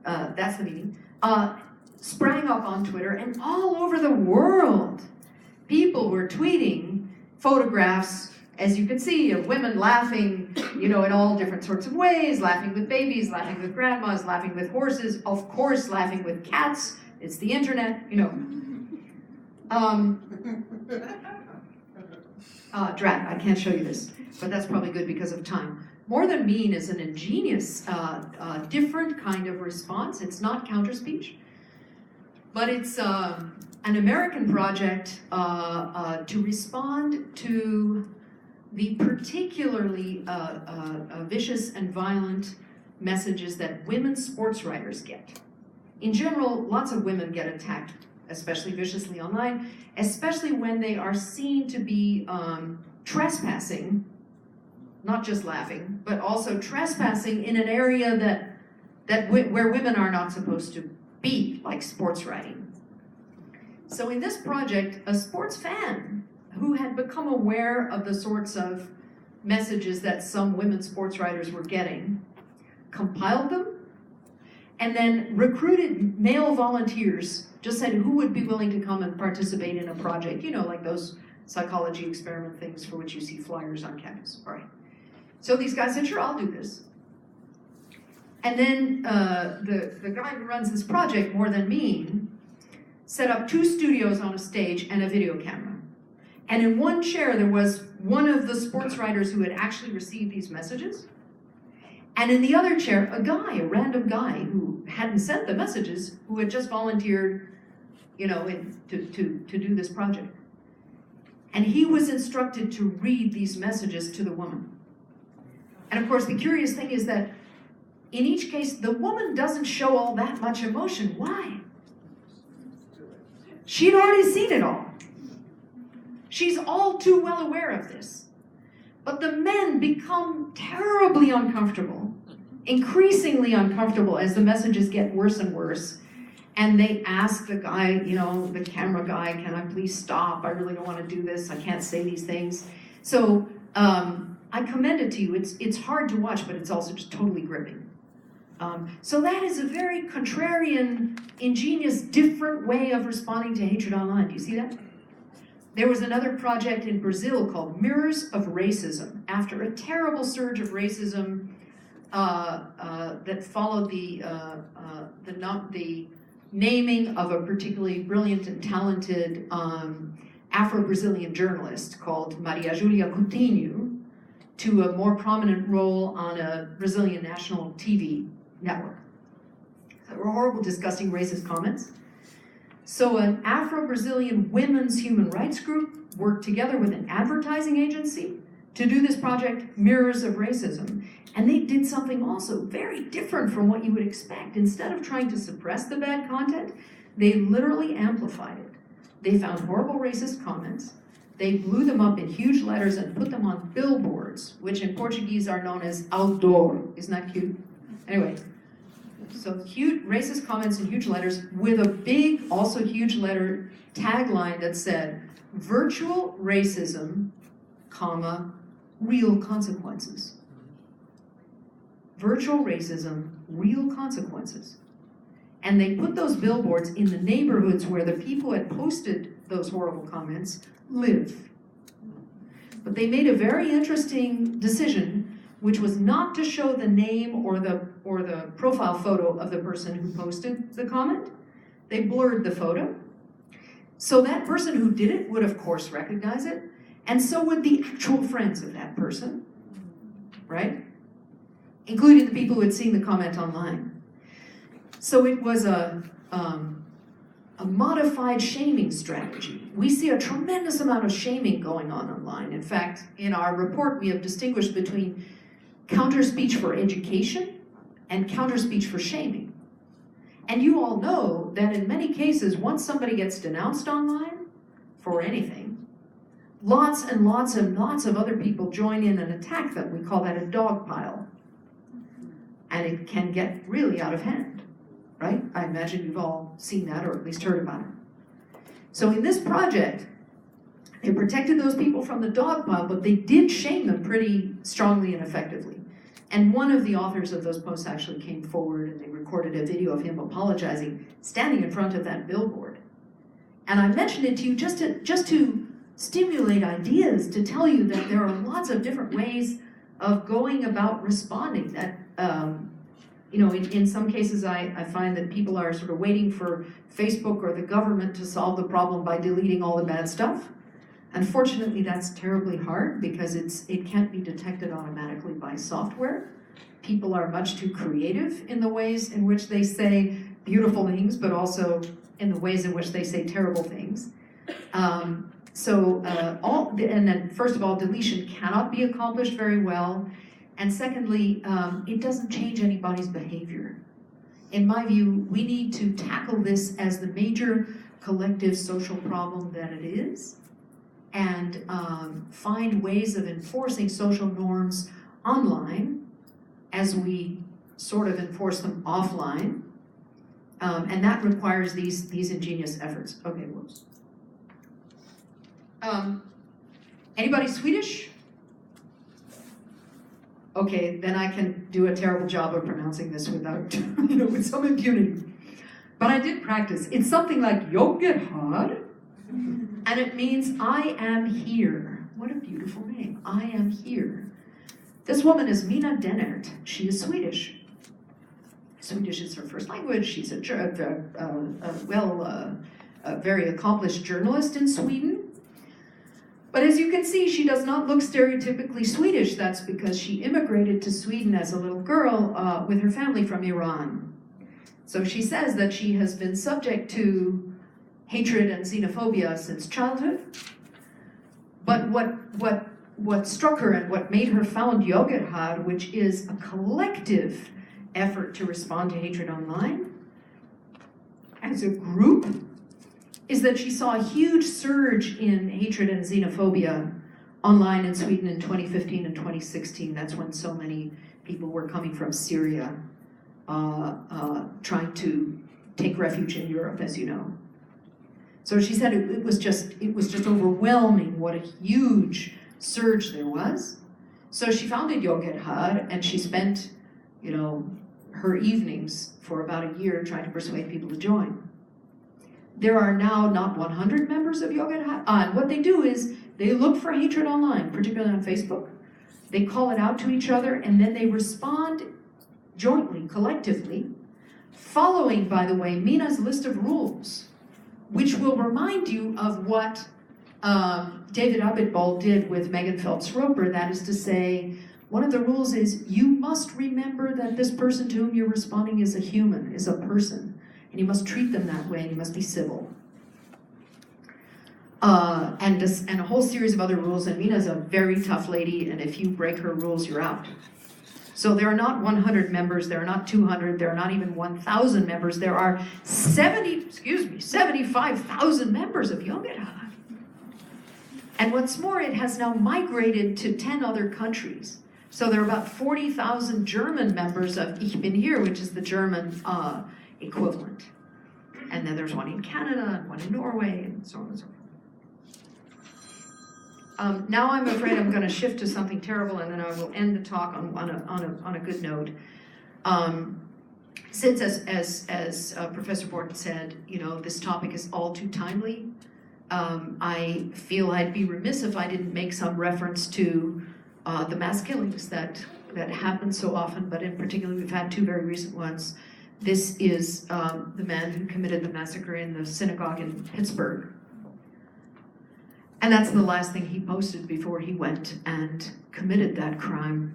that's the meaning, sprang up on Twitter, and all over the world, people were tweeting photographs, as you can see, of women laughing, in all different sorts of ways, laughing with babies, laughing with grandmas, laughing with horses, of course, laughing with cats. It's the internet, Drat, I can't show you this, but that's probably good because of time. More Than Mean is an ingenious, different kind of response. It's not counterspeech, but it's an American project to respond to the particularly vicious and violent messages that women sports writers get. In general, lots of women get attacked, especially viciously online, especially when they are seen to be trespassing, not just laughing, but also trespassing in an area where women are not supposed to be, like sports writing. So in this project, a sports fan who had become aware of the sorts of messages that some women sports writers were getting, compiled them, and then recruited male volunteers, just said who would be willing to come and participate in a project, like those psychology experiment things for which you see flyers on campus. All right. So these guys said, sure, I'll do this. And then the guy who runs this project, More Than Mean, set up 2 studios on a stage and a video camera. And in one chair, there was one of the sports writers who had actually received these messages. And in the other chair, a random guy who hadn't sent the messages, who had just volunteered, to do this project. And he was instructed to read these messages to the woman. And of course, the curious thing is that in each case, the woman doesn't show all that much emotion. Why? She'd already seen it all. She's all too well aware of this. But the men become terribly uncomfortable increasingly uncomfortable as the messages get worse and worse. And they ask the guy, you know, the camera guy, can I please stop? I really don't want to do this. I can't say these things. So I commend it to you. It's hard to watch, but it's also just totally gripping. So that is a very contrarian, ingenious, different way of responding to hatred online. Do you see that? There was another project in Brazil called Mirrors of Racism. After a terrible surge of racism that followed the naming of a particularly brilliant and talented Afro-Brazilian journalist called Maria Julia Coutinho to a more prominent role on a Brazilian national TV network. There were horrible, disgusting, racist comments. So an Afro-Brazilian women's human rights group worked together with an advertising agency to do this project, Mirrors of Racism. And they did something also very different from what you would expect. Instead of trying to suppress the bad content, they literally amplified it. They found horrible racist comments. They blew them up in huge letters and put them on billboards, which in Portuguese are known as outdoor. Isn't that cute? Anyway, so huge racist comments in huge letters with a big, also huge letter tagline that said, virtual racism, comma, real consequences. Virtual racism, real consequences. And they put those billboards in the neighborhoods where the people had posted those horrible comments live. But they made a very interesting decision, which was not to show the name or the profile photo of the person who posted the comment. They blurred the photo. So that person who did it would of course recognize it, and so would the actual friends of that person, right? Including the people who had seen the comment online. So it was a modified shaming strategy. We see a tremendous amount of shaming going on online. In fact, in our report, we have distinguished between counter-speech for education and counter-speech for shaming. And you all know that in many cases, once somebody gets denounced online for anything, lots and lots and lots of other people join in and attack them. We call that a dog pile. And it can get really out of hand, right? I imagine you've all seen that or at least heard about it. So in this project, they protected those people from the dog pile, but they did shame them pretty strongly and effectively. And one of the authors of those posts actually came forward and they recorded a video of him apologizing, standing in front of that billboard. And I mentioned it to you just to stimulate ideas, to tell you that there are lots of different ways of going about responding. That in some cases I find that people are sort of waiting for Facebook or the government to solve the problem by deleting all the bad stuff. Unfortunately, that's terribly hard because it can't be detected automatically by software. People are much too creative in the ways in which they say beautiful things, but also in the ways in which they say terrible things. And then first of all, deletion cannot be accomplished very well. And secondly, it doesn't change anybody's behavior. In my view, we need to tackle this as the major collective social problem that it is, and find ways of enforcing social norms online as we sort of enforce them offline. And that requires these ingenious efforts. Okay, whoops. Anybody Swedish? Okay, then I can do a terrible job of pronouncing this without, with some impunity. But I did practice. It's something like Jag är här, and it means I am here. What a beautiful name, I am here. This woman is Mina Dennert. She is Swedish. Swedish is her first language. She's a very accomplished journalist in Sweden. But as you can see, she does not look stereotypically Swedish. That's because she immigrated to Sweden as a little girl with her family from Iran. So she says that she has been subject to hatred and xenophobia since childhood. But what struck her and what made her found Jag är här, which is a collective effort to respond to hatred online as a group, is that she saw a huge surge in hatred and xenophobia online in Sweden in 2015 and 2016. That's when so many People were coming from Syria, trying to take refuge in Europe, as you know. So she said it was just overwhelming what a huge surge there was. So she founded Yogit Har, and she spent, her evenings for about a year trying to persuade people to join. There are now not 100 members of Yogit Har. And what they do is they look for hatred online, particularly on Facebook. They call it out to each other, and then they respond jointly, collectively, following, by the way, Mina's list of rules, which will remind you of what David Abitbol did with Megan Phelps-Roper. That is to say, one of the rules is you must remember that this person to whom you're responding is a human, is a person, and you must treat them that way, and you must be civil. And a whole series of other rules, and Mina's a very tough lady, and if you break her rules, you're out. So there are not 100 members, there are not 200, there are not even 1,000 members, there are 75,000 members of Yogit Har. And what's more, it has now migrated to 10 other countries. So there are about 40,000 German members of Ich Bin Hier, which is the German equivalent. And then there's one in Canada, and one in Norway, and so on and so forth. Now I'm afraid I'm going to shift to something terrible, and then I will end the talk on a good note. Since, as Professor Borton said, this topic is all too timely, I feel I'd be remiss if I didn't make some reference to the mass killings that happen so often, but in particular we've had two very recent ones. This is the man who committed the massacre in the synagogue in Pittsburgh. And that's the last thing he posted before he went and committed that crime.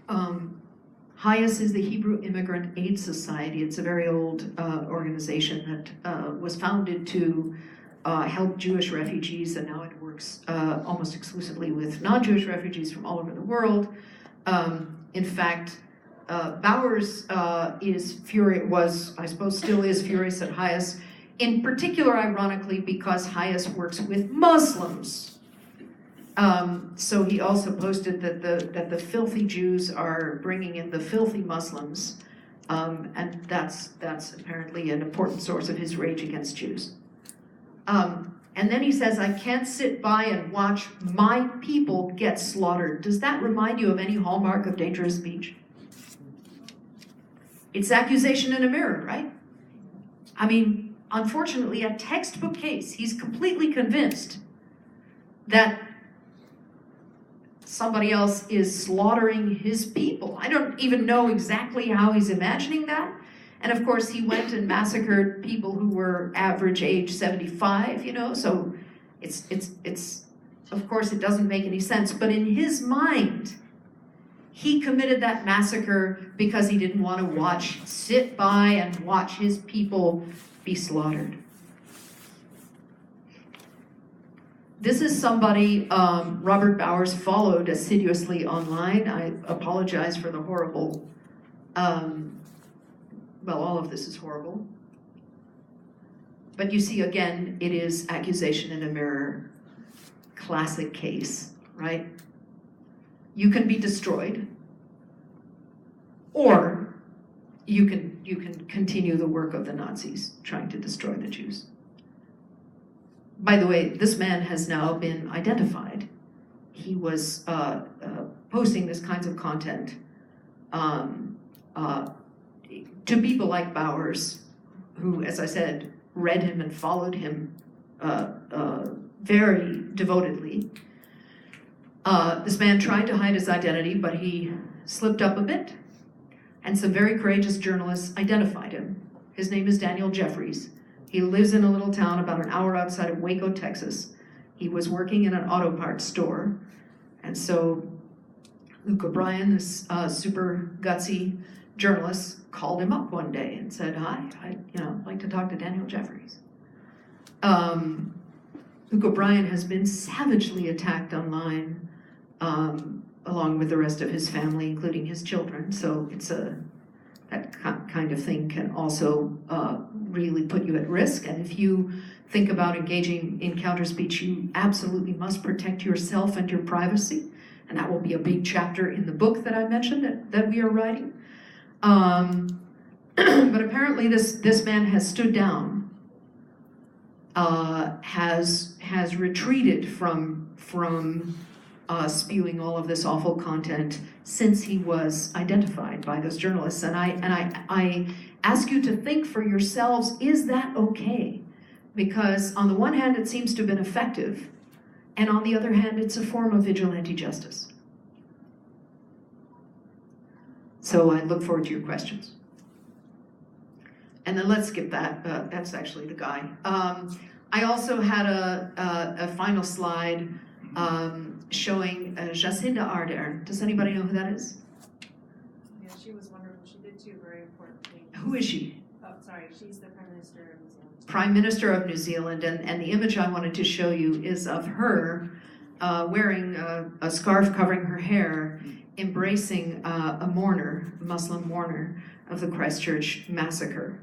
HIAS is the Hebrew Immigrant Aid Society. It's a very old organization that was founded to help Jewish refugees, and now it works almost exclusively with non-Jewish refugees from all over the world. In fact, Bowers was, I suppose, still is furious at HIAS, in particular, ironically, because HIAS works with Muslims. So he also posted that the filthy Jews are bringing in the filthy Muslims, and that's apparently an important source of his rage against Jews. And then he says, I can't sit by and watch my people get slaughtered. Does that remind you of any hallmark of dangerous speech? It's accusation in a mirror, right? I mean, unfortunately, a textbook case. He's completely convinced that somebody else is slaughtering his people. I don't even know exactly how he's imagining that. And of course, he went and massacred people who were average age 75, so it's of course, it doesn't make any sense. But in his mind, he committed that massacre because he didn't want to sit by and watch his people be slaughtered. This is somebody Robert Bowers followed assiduously online. I apologize for the horrible, all of this is horrible. But you see, again, it is accusation in a mirror, classic case, right? You can be destroyed, or you can continue the work of the Nazis trying to destroy the Jews. By the way, this man has now been identified. He was posting this kinds of content to people like Bowers, who, as I said, read him and followed him very devotedly. This man tried to hide his identity, but he slipped up a bit, and some very courageous journalists identified him. His name is Daniel Jeffries. He lives in a little town about an hour outside of Waco, Texas. He was working in an auto parts store, and so Luke O'Brien, this super gutsy journalist, called him up one day and said, "Hi, I'd like to talk to Daniel Jeffries." Luke O'Brien has been savagely attacked online, along with the rest of his family, including his children. So that kind of thing can also really put you at risk. And if you think about engaging in counter speech, you absolutely must protect yourself and your privacy, and that will be a big chapter in the book that I mentioned that we are writing. But apparently this man has stood down, has retreated from spewing all of this awful content since he was identified by those journalists. And I ask you to think for yourselves, is that okay? Because on the one hand, it seems to have been effective, and on the other hand, it's a form of vigilante justice. So I look forward to your questions. And then let's skip that. That's actually the guy. I also had a final slide showing Jacinda Ardern. Does anybody know who that is? Yeah, she was wonderful. She did two very important things. Who is she? Oh, sorry, she's the Prime Minister of New Zealand. Prime Minister of New Zealand, and the image I wanted to show you is of her wearing a scarf covering her hair, embracing a mourner, a Muslim mourner of the Christchurch massacre.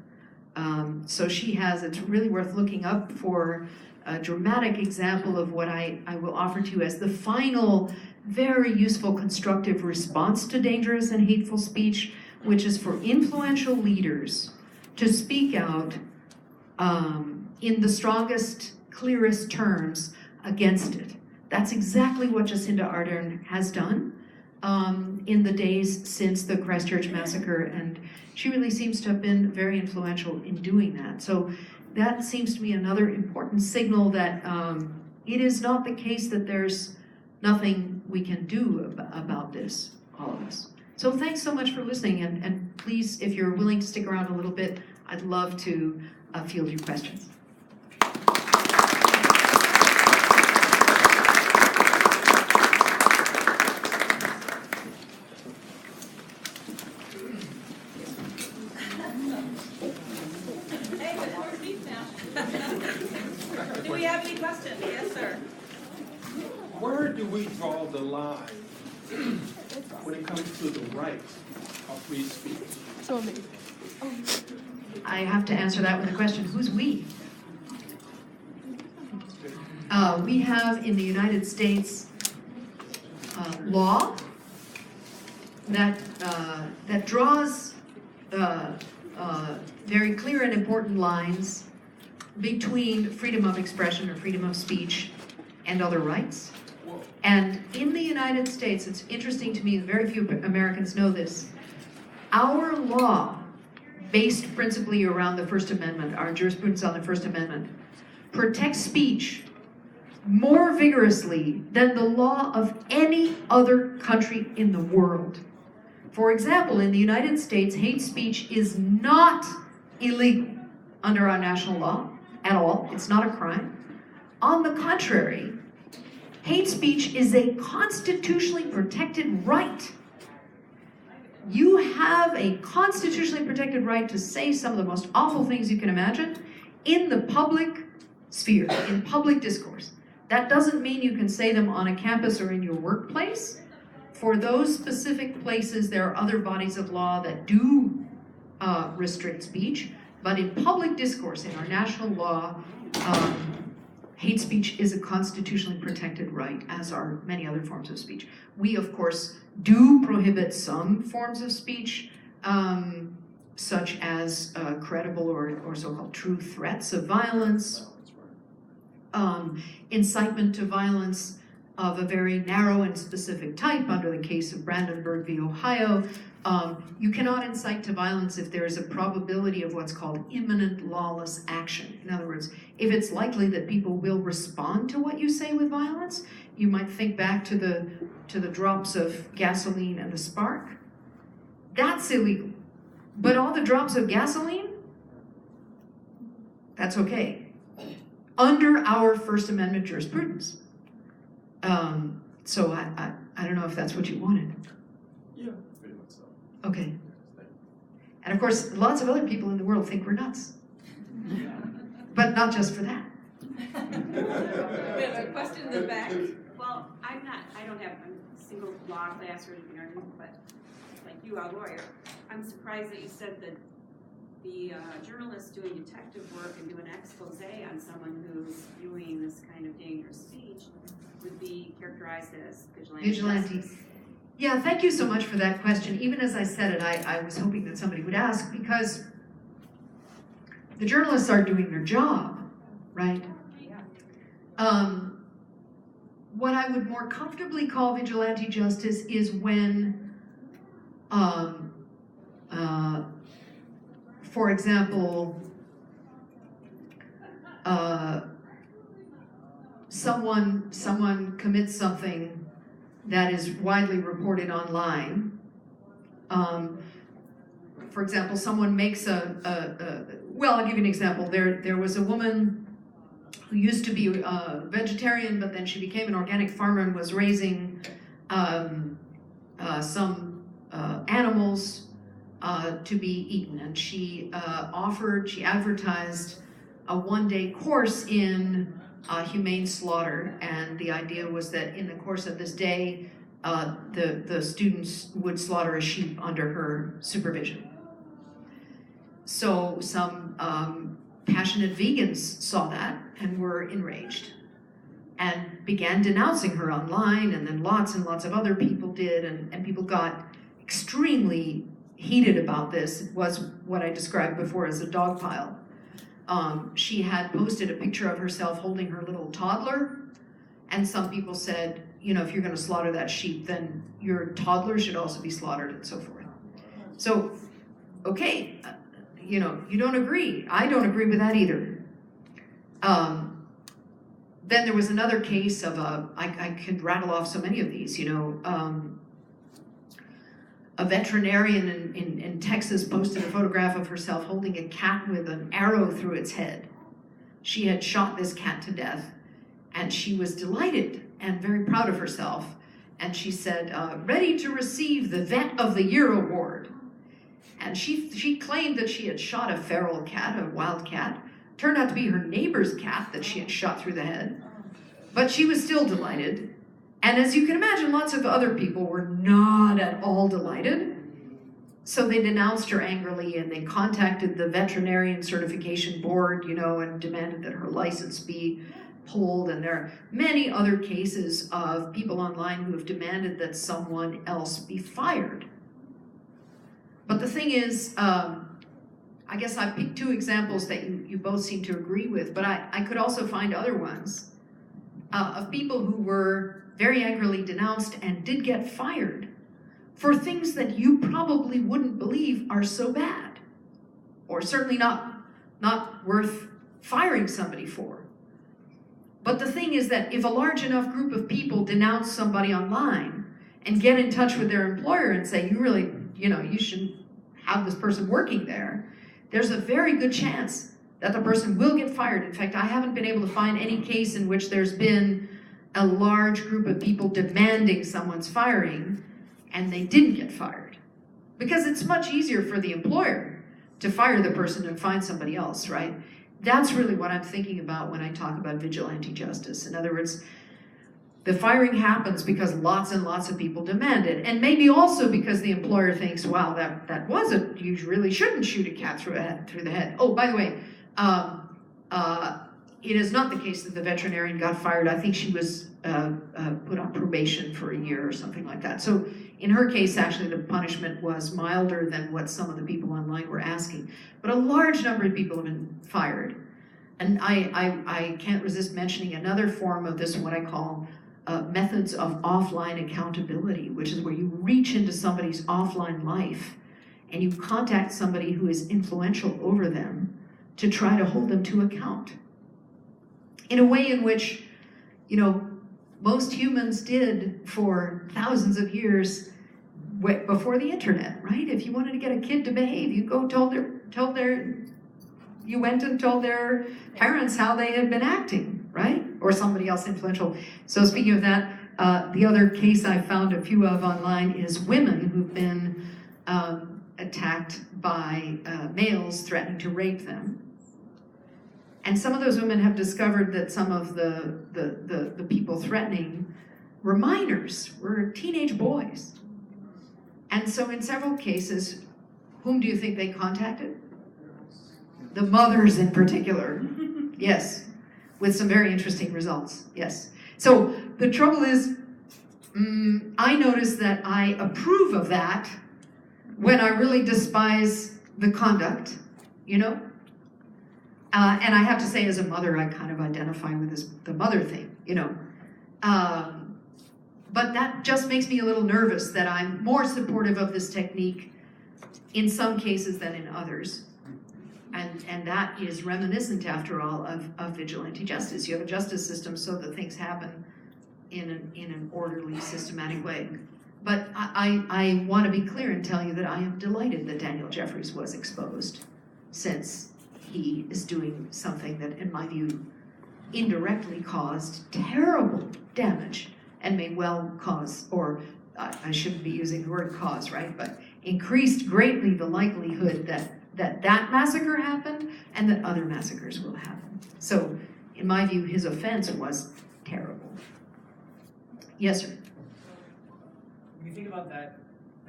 So she has, it's really worth looking up for a dramatic example of what I will offer to you as the final, very useful, constructive response to dangerous and hateful speech, which is for influential leaders to speak out in the strongest, clearest terms against it. That's exactly what Jacinda Ardern has done in the days since the Christchurch massacre, and she really seems to have been very influential in doing that. So that seems to be another important signal that it is not the case that there's nothing we can do about this, all of us. So thanks so much for listening, and please, if you're willing to stick around a little bit, I'd love to field your questions. Hey, the floor speaks now. Do we have any questions? Yes, sir. Where do we draw the line when it comes to the right of free speech? I have to answer that with a question. Who's we? We have in the United States law that draws very clear and important lines between freedom of expression or freedom of speech and other rights. And in the United States, it's interesting to me that very few Americans know this. Our law, based principally around the First Amendment, our jurisprudence on the First Amendment, protects speech more vigorously than the law of any other country in the world. For example, in the United States, hate speech is not illegal under our national law at all. It's not a crime. On the contrary, hate speech is a constitutionally protected right. You have a constitutionally protected right to say some of the most awful things you can imagine in the public sphere, in public discourse. That doesn't mean you can say them on a campus or in your workplace. For those specific places, there are other bodies of law that do restrict speech, but in public discourse, in our national law, hate speech is a constitutionally protected right, as are many other forms of speech. We, of course, do prohibit some forms of speech, such as credible or so-called true threats of violence, incitement to violence of a very narrow and specific type under the case of Brandenburg v. Ohio. You cannot incite to violence if there is a probability of what's called imminent lawless action. In other words, if it's likely that people will respond to what you say with violence, you might think back to the drops of gasoline and the spark. That's illegal. But all the drops of gasoline, that's okay. Under our First Amendment jurisprudence. So I don't know if that's what you wanted. Yeah, pretty much so. Okay. And of course, lots of other people in the world think we're nuts. But not just for that. We have a question in the back. Well, I don't have a single law class or anything, but like you, a lawyer, I'm surprised that you said that the journalist doing detective work and doing an expose on someone who's doing this kind of dangerous speech would be characterized characterized as vigilante Vigilante. justice? Yeah, thank you so much for that question. Even as I said it, I was hoping that somebody would ask, because the journalists are doing their job, right? What I would more comfortably call vigilante justice is when, for example, someone commits something that is widely reported online. For example, someone makes well, I'll give you an example. There was a woman who used to be a vegetarian, but then she became an organic farmer and was raising some animals to be eaten. And she advertised a one-day course in humane slaughter, and the idea was that in the course of this day, the students would slaughter a sheep under her supervision. So some passionate vegans saw that and were enraged and began denouncing her online, and then lots and lots of other people did, and people got extremely heated about this. It was what I described before as a dog pile. She had posted a picture of herself holding her little toddler, and some people said, you know, if you're going to slaughter that sheep, then your toddler should also be slaughtered, and so forth. So, okay, you know, you don't agree. I don't agree with that either. Then there was another case of I could rattle off so many of these, you know, a veterinarian in Texas posted a photograph of herself holding a cat with an arrow through its head. She had shot this cat to death, and she was delighted and very proud of herself. And she said, ready to receive the Vet of the Year award. And she claimed that she had shot a feral cat, a wild cat. Turned out to be her neighbor's cat that she had shot through the head. But she was still delighted. And as you can imagine, lots of other people were not at all delighted. So they denounced her angrily, and they contacted the veterinarian certification board, you know, and demanded that her license be pulled. And there are many other cases of people online who have demanded that someone else be fired. But the thing is, I guess I picked two examples that you both seem to agree with, but I could also find other ones of people who were very angrily denounced and did get fired for things that you probably wouldn't believe are so bad, or certainly not worth firing somebody for. But the thing is that if a large enough group of people denounce somebody online and get in touch with their employer and say, you really, you know, you shouldn't have this person working there, there's a very good chance that the person will get fired. In fact, I haven't been able to find any case in which there's been a large group of people demanding someone's firing and they didn't get fired. Because it's much easier for the employer to fire the person and find somebody else, right? That's really what I'm thinking about when I talk about vigilante justice. In other words, the firing happens because lots and lots of people demand it. And maybe also because the employer thinks, wow, that wasn't, you really shouldn't shoot a cat through the head. Oh, by the way, it is not the case that the veterinarian got fired. I think she was put on probation for a year or something like that. So in her case, actually, the punishment was milder than what some of the people online were asking. But a large number of people have been fired. And I can't resist mentioning another form of this, what I call methods of offline accountability, which is where you reach into somebody's offline life and you contact somebody who is influential over them to try to hold them to account in a way in which, you know, most humans did for thousands of years before the internet, right? If you wanted to get a kid to behave, you go you went and told their parents how they had been acting, right? Or somebody else influential. So speaking of that, the other case I found a few of online is women who've been attacked by males threatening to rape them. And some of those women have discovered that some of the people threatening were minors, were teenage boys. And so in several cases, whom do you think they contacted? The mothers in particular. Yes, with some very interesting results, yes. So the trouble is, I notice that I approve of that when I really despise the conduct, you know? And I have to say, as a mother, I kind of identify with the mother thing, you know? But that just makes me a little nervous that I'm more supportive of this technique in some cases than in others. And that is reminiscent, after all, of vigilante justice. You have a justice system so that things happen in an orderly, systematic way. But I want to be clear and tell you that I am delighted that Daniel Jeffries was exposed, since he is doing something that, in my view, indirectly caused terrible damage and may well cause, or I shouldn't be using the word cause, right? But increased greatly the likelihood that massacre happened and that other massacres will happen. So, in my view, his offense was terrible. Yes, sir. When you think about that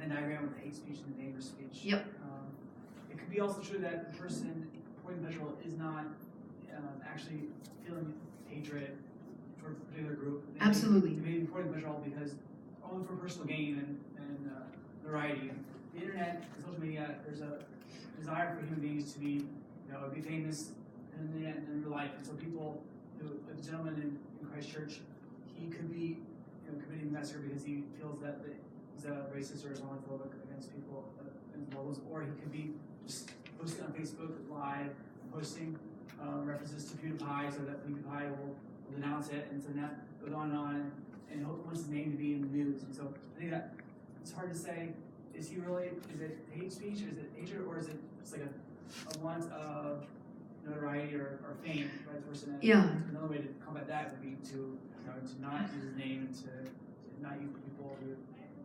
diagram with hate speech and neighbor speech, Yep. It could be also true that the person reporting the visual is not actually feeling hatred for a particular group. Absolutely. They may be reporting the visual because only for personal gain and notoriety. The internet, social media, there's a desire for human beings to be famous in real life. And so people, like the gentleman in Christchurch, he could be committing a massacre because he feels that he's a racist or Islamophobic against people and Muslims, or he could be just posting on Facebook live, posting references to PewDiePie so that PewDiePie will denounce it, and so that goes on, and he wants his name to be in the news. And so I think that it's hard to say, is it hate speech, is it hatred, or is it just like a want of notoriety or fame by the person? Yeah. Another way to combat that would be to not use his name and to not use people who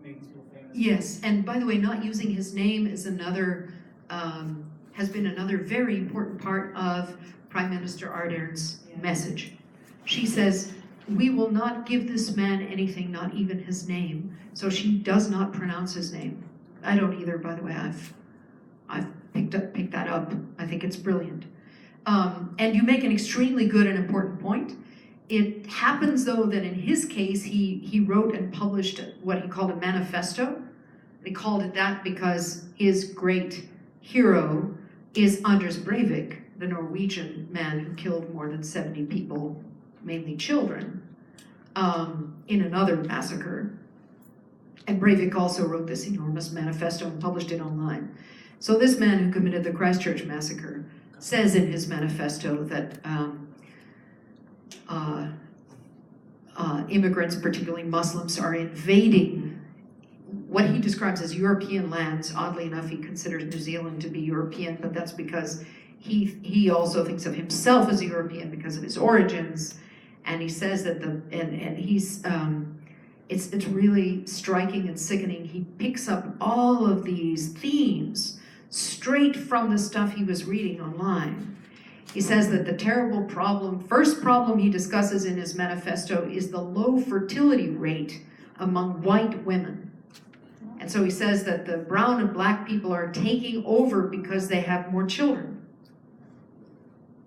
make these people famous. Yes, and by the way, not using his name is another, has been another very important part of Prime Minister Ardern's message. She says, we will not give this man anything, not even his name. So she does not pronounce his name. I don't either, by the way. I've picked that up. I think it's brilliant. And you make an extremely good and important point. It happens, though, that in his case, he wrote and published what he called a manifesto. He called it that because his great hero is Anders Breivik, the Norwegian man who killed more than 70 people, mainly children, in another massacre. And Breivik also wrote this enormous manifesto and published it online. So this man who committed the Christchurch massacre says in his manifesto that immigrants, particularly Muslims, are invading what he describes as European lands. Oddly enough, he considers New Zealand to be European, but that's because he also thinks of himself as a European because of his origins. And he says that it's really striking and sickening. He picks up all of these themes straight from the stuff he was reading online. He says that the first problem he discusses in his manifesto is the low fertility rate among white women. And so he says that the brown and black people are taking over because they have more children.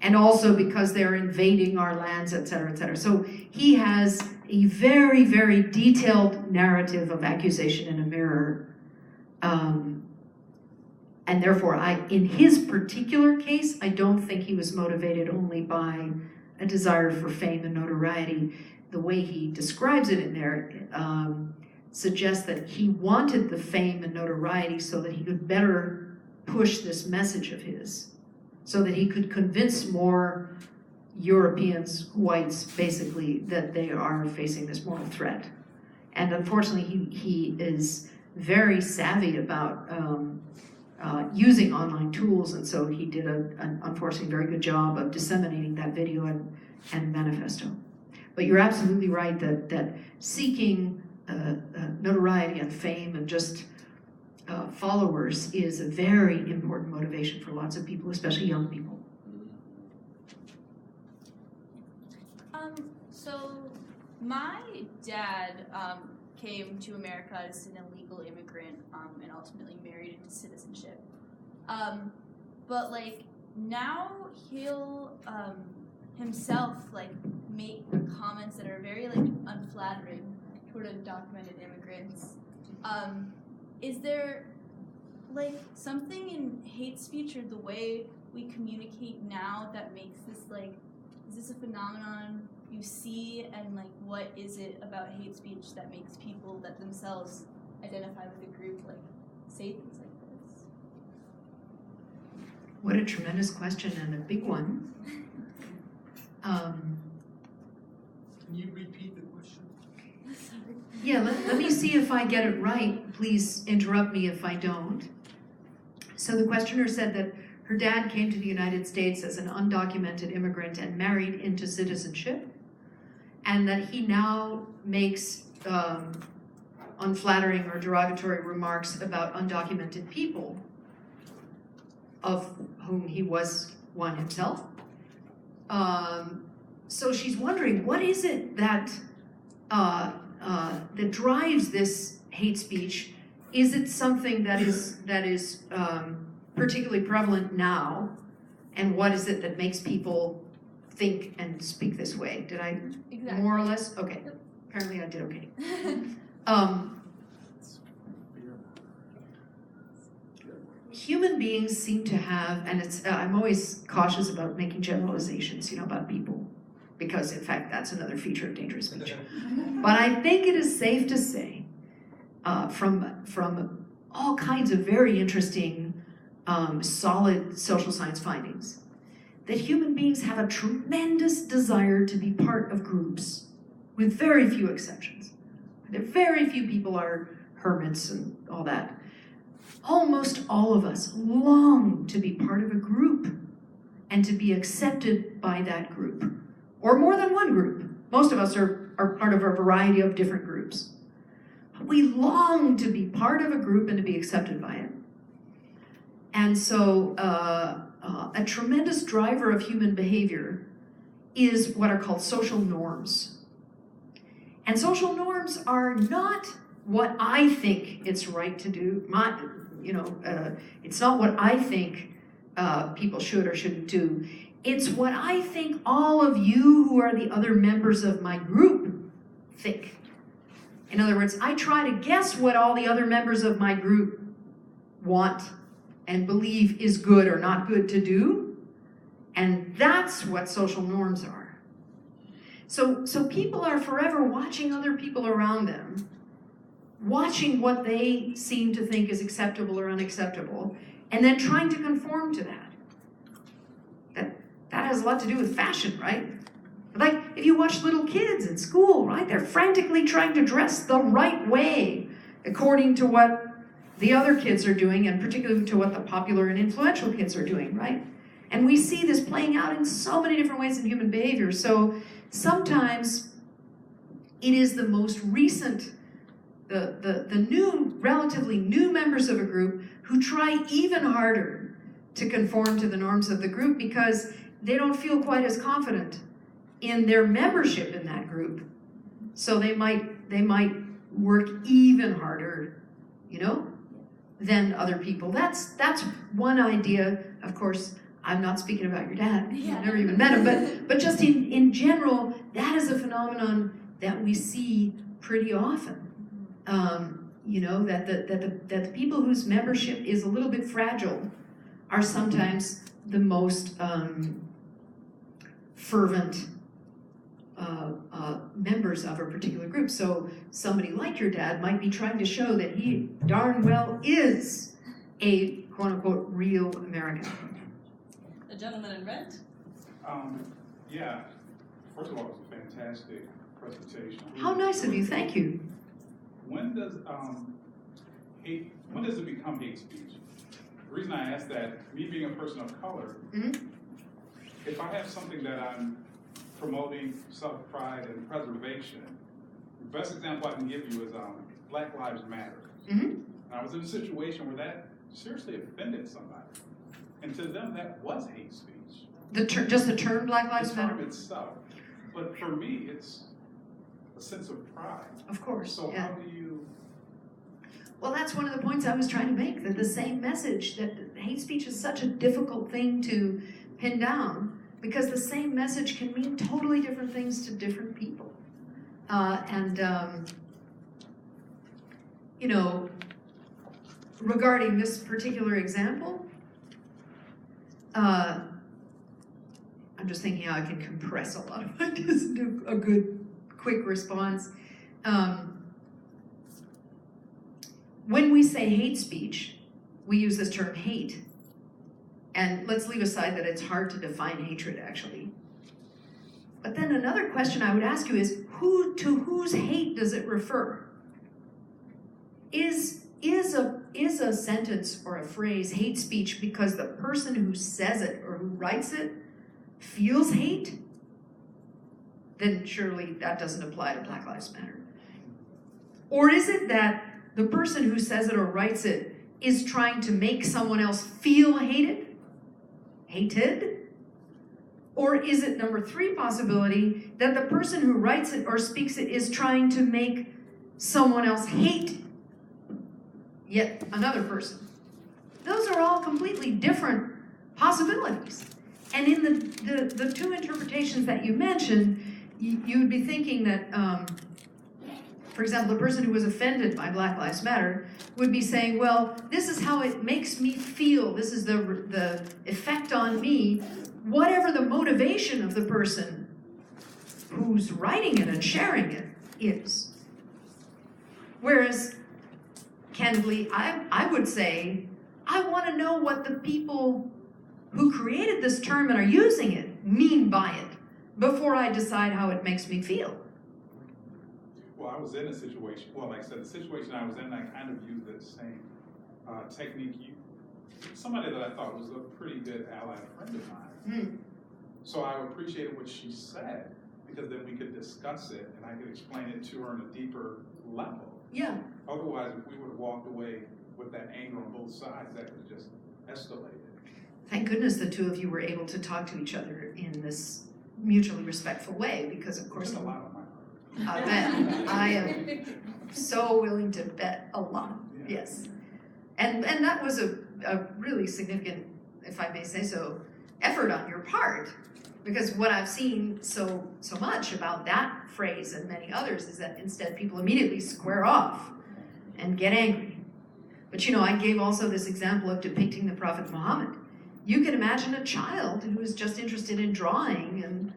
And also because they're invading our lands, et cetera, et cetera. So he has a very, very detailed narrative of accusation in a mirror. And therefore, in his particular case, I don't think he was motivated only by a desire for fame and notoriety. The way he describes it in there suggests that he wanted the fame and notoriety so that he could better push this message of his, so that he could convince more Europeans, whites, basically, that they are facing this moral threat. And unfortunately, he is very savvy about using online tools, and so he did an unfortunately very good job of disseminating that video and manifesto. But you're absolutely right that seeking notoriety and fame and just followers is a very important motivation for lots of people, especially young people. So my dad came to America as an illegal immigrant and ultimately married into citizenship. But like now he'll himself like make comments that are very like unflattering quote undocumented immigrants. Is there like something in hate speech or the way we communicate now that makes this like, is this a phenomenon you see, and like what is it about hate speech that makes people that themselves identify with a group like say things like this? What a tremendous question and a big one. Can you repeat the question? Yeah, let me see if I get it right. Please interrupt me if I don't. So the questioner said that her dad came to the United States as an undocumented immigrant and married into citizenship, and that he now makes unflattering or derogatory remarks about undocumented people, of whom he was one himself. So she's wondering, what is it that that drives this hate speech? Is it something that is particularly prevalent now? And what is it that makes people think and speak this way? Did I Exactly. more or less? Okay. Apparently I did okay. Human beings seem to have, and it's I'm always cautious about making generalizations, about people, because in fact that's another feature of dangerous speech. But I think it is safe to say, from all kinds of very interesting, solid social science findings, that human beings have a tremendous desire to be part of groups, with very few exceptions. There very few people are hermits and all that. Almost all of us long to be part of a group and to be accepted by that group, or more than one group. Most of us are part of a variety of different groups. But we long to be part of a group and to be accepted by it. And so a tremendous driver of human behavior is what are called social norms. And social norms are not what I think it's right to do. It's not what I think people should or shouldn't do. It's what I think all of you who are the other members of my group think. In other words, I try to guess what all the other members of my group want and believe is good or not good to do. And that's what social norms are. So people are forever watching other people around them, watching what they seem to think is acceptable or unacceptable, and then trying to conform to that. That has a lot to do with fashion, right? Like, if you watch little kids in school, right? They're frantically trying to dress the right way according to what the other kids are doing, and particularly to what the popular and influential kids are doing, right? And we see this playing out in so many different ways in human behavior. So sometimes it is the most recent, the new, relatively new members of a group who try even harder to conform to the norms of the group because they don't feel quite as confident in their membership in that group. So they might work even harder, than other people. That's one idea. Of course, I'm not speaking about your dad. I've never even met him, but just in general, that is a phenomenon that we see pretty often. That the people whose membership is a little bit fragile are sometimes the most fervent members of a particular group. So somebody like your dad might be trying to show that he darn well is a quote-unquote real American. The gentleman in red? Yeah, first of all, it was a fantastic presentation. How nice of you, thank you. When does it become hate speech? The reason I ask that, me being a person of color, if I have something that I'm promoting self-pride and preservation, the best example I can give you is Black Lives Matter. And I was in a situation where that seriously offended somebody. And to them, that was hate speech. Just the term Black Lives Matter? The term itself. But for me, it's a sense of pride. Of course, So yeah. how do you... Well, that's one of the points I was trying to make, that the same message, that hate speech is such a difficult thing to pin down, because the same message can mean totally different things to different people. regarding this particular example, I'm just thinking how I can compress a lot of ideas into a good, quick response. When we say hate speech, we use this term hate. And let's leave aside that it's hard to define hatred, actually. But then another question I would ask you is, to whose hate does it refer? Is a sentence or a phrase hate speech because the person who says it or who writes it feels hate? Then surely that doesn't apply to Black Lives Matter. Or is it that the person who says it or writes it is trying to make someone else feel hated? Or is it number 3 possibility that the person who writes it or speaks it is trying to make someone else hate yet another person? Those are all completely different possibilities. And in the 2 interpretations that you mentioned, you would be thinking that, for example, the person who was offended by Black Lives Matter would be saying, well, this is how it makes me feel. This is the effect on me, whatever the motivation of the person who's writing it and sharing it is. Whereas, candidly, I would say, I want to know what the people who created this term and are using it mean by it before I decide how it makes me feel. Well, I was in a situation, like I said, the situation I was in, I kind of used that same technique. Somebody that I thought was a pretty good ally, a friend of mine. So I appreciated what she said, because then we could discuss it and I could explain it to her on a deeper level. Yeah. Otherwise, if we would have walked away with that anger on both sides, that could just escalate it. Thank goodness the 2 of you were able to talk to each other in this mutually respectful way, because of course There's a lot on my heart. I bet. I am so willing to bet a lot. Yeah. Yes. And that was a really significant, if I may say so, effort on your part. Because what I've seen so much about that phrase and many others is that instead people immediately square off and get angry. But I gave also this example of depicting the Prophet Muhammad. You can imagine a child who is just interested in drawing and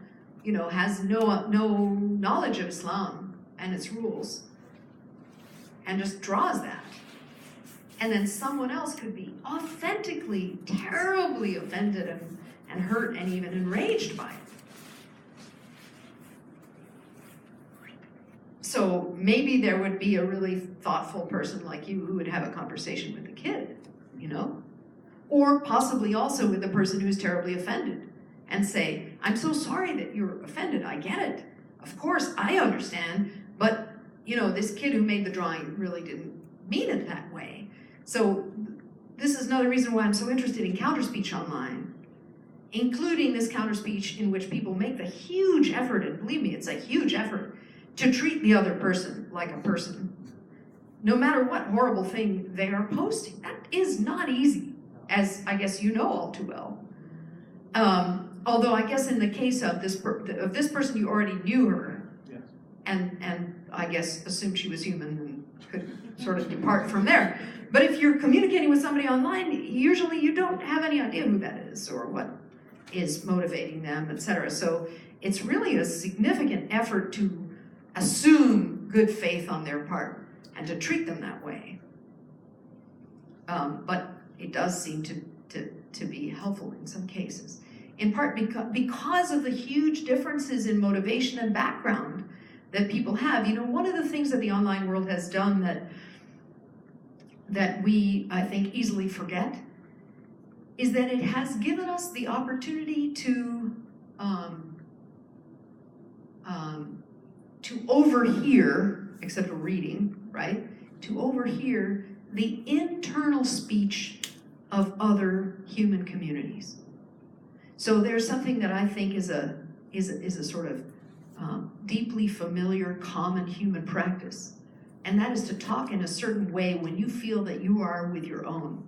has no knowledge of Islam and its rules, and just draws that. And then someone else could be authentically, terribly offended and hurt and even enraged by it. So maybe there would be a really thoughtful person like you who would have a conversation with the kid, Or possibly also with the person who's terribly offended and say, I'm so sorry that you're offended, I get it. Of course, I understand, but, this kid who made the drawing really didn't mean it that way. So this is another reason why I'm so interested in counterspeech online, including this counterspeech in which people make the huge effort, and believe me, it's a huge effort, to treat the other person like a person, no matter what horrible thing they are posting. That is not easy, as I guess you know all too well. Although I guess in the case of this person, you already knew her, Yes. and I guess assumed she was human and could sort of depart from there. But if you're communicating with somebody online, usually you don't have any idea who that is or what is motivating them, etc. So it's really a significant effort to assume good faith on their part and to treat them that way. But it does seem to be helpful in some cases. In part because of the huge differences in motivation and background that people have. One of the things that the online world has done that we, I think, easily forget is that it has given us the opportunity to overhear, except for reading, right? To overhear the internal speech of other human communities. So there's something that I think is a sort of deeply familiar, common human practice, and that is to talk in a certain way when you feel that you are with your own,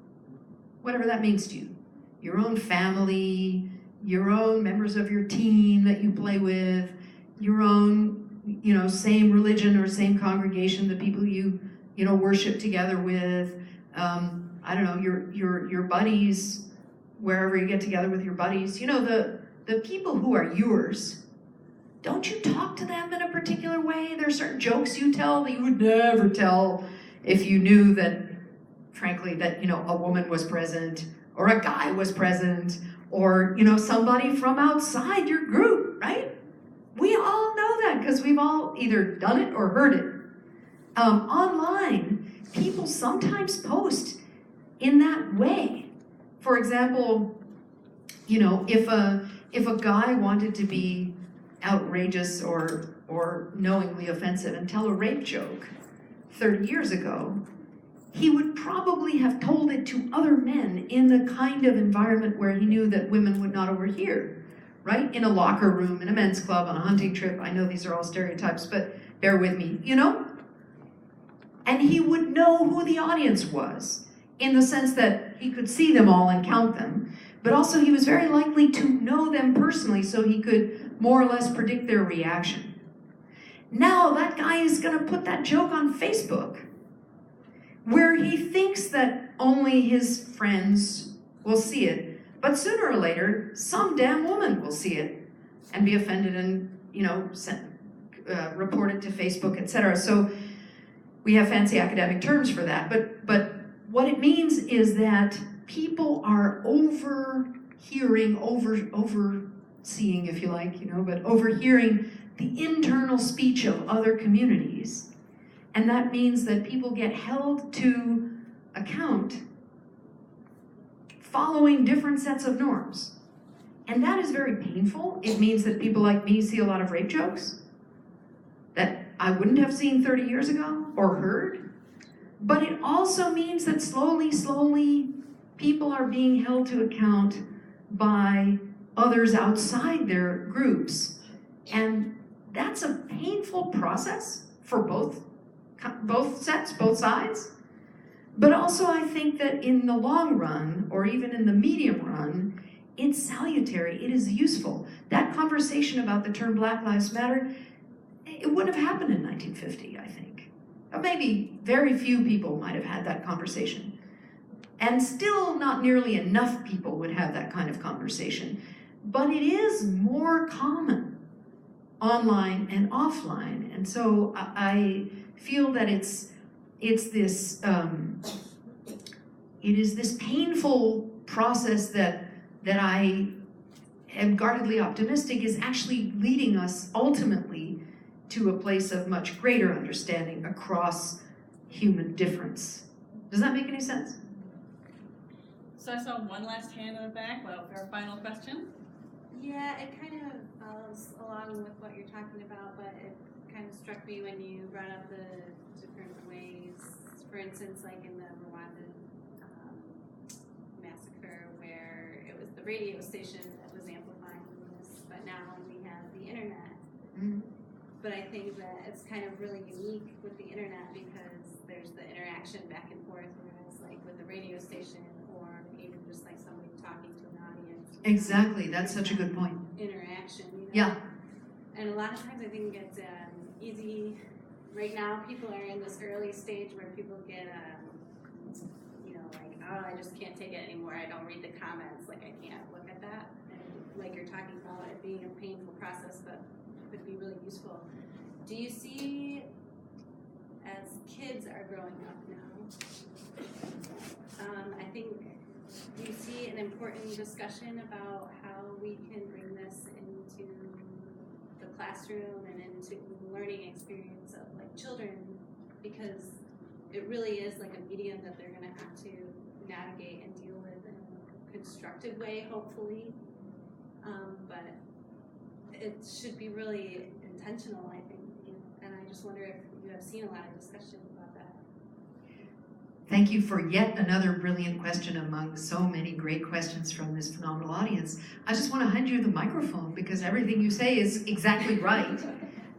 whatever that means to you, your own family, your own members of your team that you play with, your own, same religion or same congregation, the people you worship together with, I don't know, your buddies, wherever you get together with your buddies. The people who are yours, don't you talk to them in a particular way? There are certain jokes you tell that you would never tell if you knew that, frankly, that, a woman was present, or a guy was present, or, somebody from outside your group, right? We all know that because we've all either done it or heard it. Online, people sometimes post in that way. For example, if a guy wanted to be outrageous or knowingly offensive and tell a rape joke 30 years ago, he would probably have told it to other men in the kind of environment where he knew that women would not overhear, right? In a locker room, in a men's club, on a hunting trip. I know these are all stereotypes, but bear with me, And he would know who the audience was, in the sense that he could see them all and count them, but also he was very likely to know them personally, so he could more or less predict their reaction. Now that guy is going to put that joke on Facebook, where he thinks that only his friends will see it, but sooner or later, some damn woman will see it and be offended and, report it to Facebook, etc. So we have fancy academic terms for that, but what it means is that people are overhearing, overseeing, if you like, but overhearing the internal speech of other communities. And that means that people get held to account following different sets of norms. And that is very painful. It means that people like me see a lot of rape jokes that I wouldn't have seen 30 years ago or heard. But it also means that slowly, people are being held to account by others outside their groups. And that's a painful process for both sets, both sides. But also I think that in the long run, or even in the medium run, it's salutary, it is useful. That conversation about the term Black Lives Matter, it wouldn't have happened in 1950, I think. Or maybe very few people might have had that conversation. And still not nearly enough people would have that kind of conversation. But it is more common online and offline. And so I feel that it is this painful process that I am guardedly optimistic is actually leading us ultimately to a place of much greater understanding across human difference. Does that make any sense? So I saw one last hand in the back. Well, for our final question. Yeah, it kind of follows along with what you're talking about, but it kind of struck me when you brought up the different ways. For instance, like in the Rwandan massacre, where it was the radio station that was amplifying this, but now we have the internet. Mm-hmm. But I think that it's kind of really unique with the internet because there's the interaction back and forth, whereas like with the radio station or even just like somebody talking to an audience. Exactly, that's such a good point. Interaction, Yeah. And a lot of times I think it's easy. Right now, people are in this early stage where people get, like, oh, I just can't take it anymore. I don't read the comments. Like, I can't look at that. And like you're talking about it being a painful process, but could be really useful. Do you see, as kids are growing up now, I think, do you see an important discussion about how we can bring this into the classroom and into the learning experience of like children, because it really is like a medium that they're going to have to navigate and deal with in a constructive way, hopefully. But it should be really intentional, I think. And I just wonder if you have seen a lot of discussion about that. Thank you for yet another brilliant question among so many great questions from this phenomenal audience. I just want to hand you the microphone because everything you say is exactly right.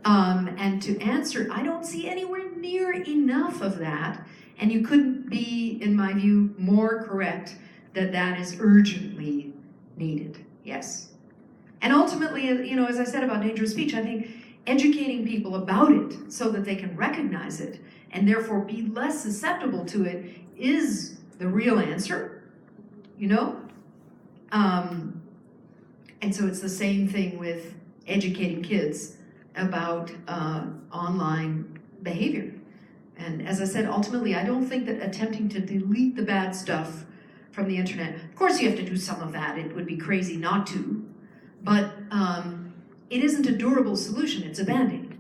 And to answer, I don't see anywhere near enough of that. And you couldn't be, in my view, more correct that that is urgently needed. Yes. And ultimately, as I said about dangerous speech, I think educating people about it so that they can recognize it and therefore be less susceptible to it is the real answer, you know? And so it's the same thing with educating kids about online behavior. And as I said, ultimately, I don't think that attempting to delete the bad stuff from the internet, of course you have to do some of that, it would be crazy not to, but it isn't a durable solution, it's a Band-Aid.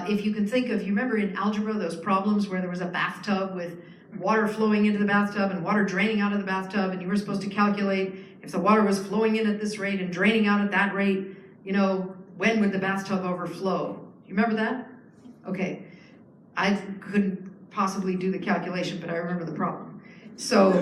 If you can think of, you remember in algebra those problems where there was a bathtub with water flowing into the bathtub and water draining out of the bathtub, and you were supposed to calculate if the water was flowing in at this rate and draining out at that rate, you know, when would the bathtub overflow? You remember that? Okay. I couldn't possibly do the calculation, but I remember the problem. So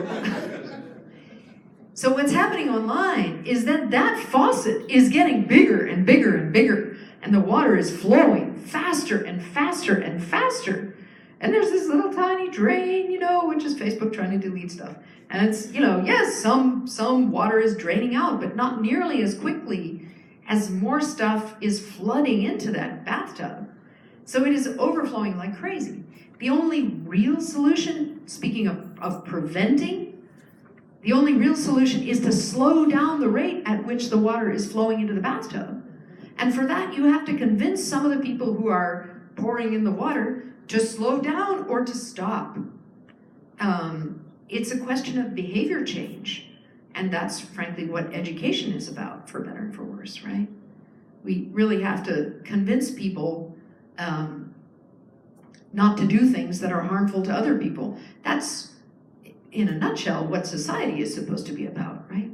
what's happening online is that faucet is getting bigger and bigger and bigger, and the water is flowing faster and faster and faster. And there's this little tiny drain, you know, which is Facebook trying to delete stuff. And it's, you know, yes, some water is draining out, but not nearly as quickly as more stuff is flooding into that bathtub. So it is overflowing like crazy. The only real solution, speaking of preventing, the only real solution is to slow down the rate at which the water is flowing into the bathtub. And for that, you have to convince some of the people who are pouring in the water to slow down or to stop. It's a question of behavior change. And that's frankly what education is about, for better and for worse, right? We really have to convince people not to do things that are harmful to other people. That's, in a nutshell, what society is supposed to be about, right?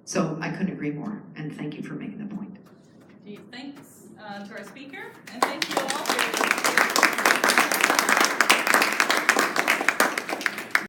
So I couldn't agree more, and thank you for making the point. Thanks to our speaker, and thank you all for your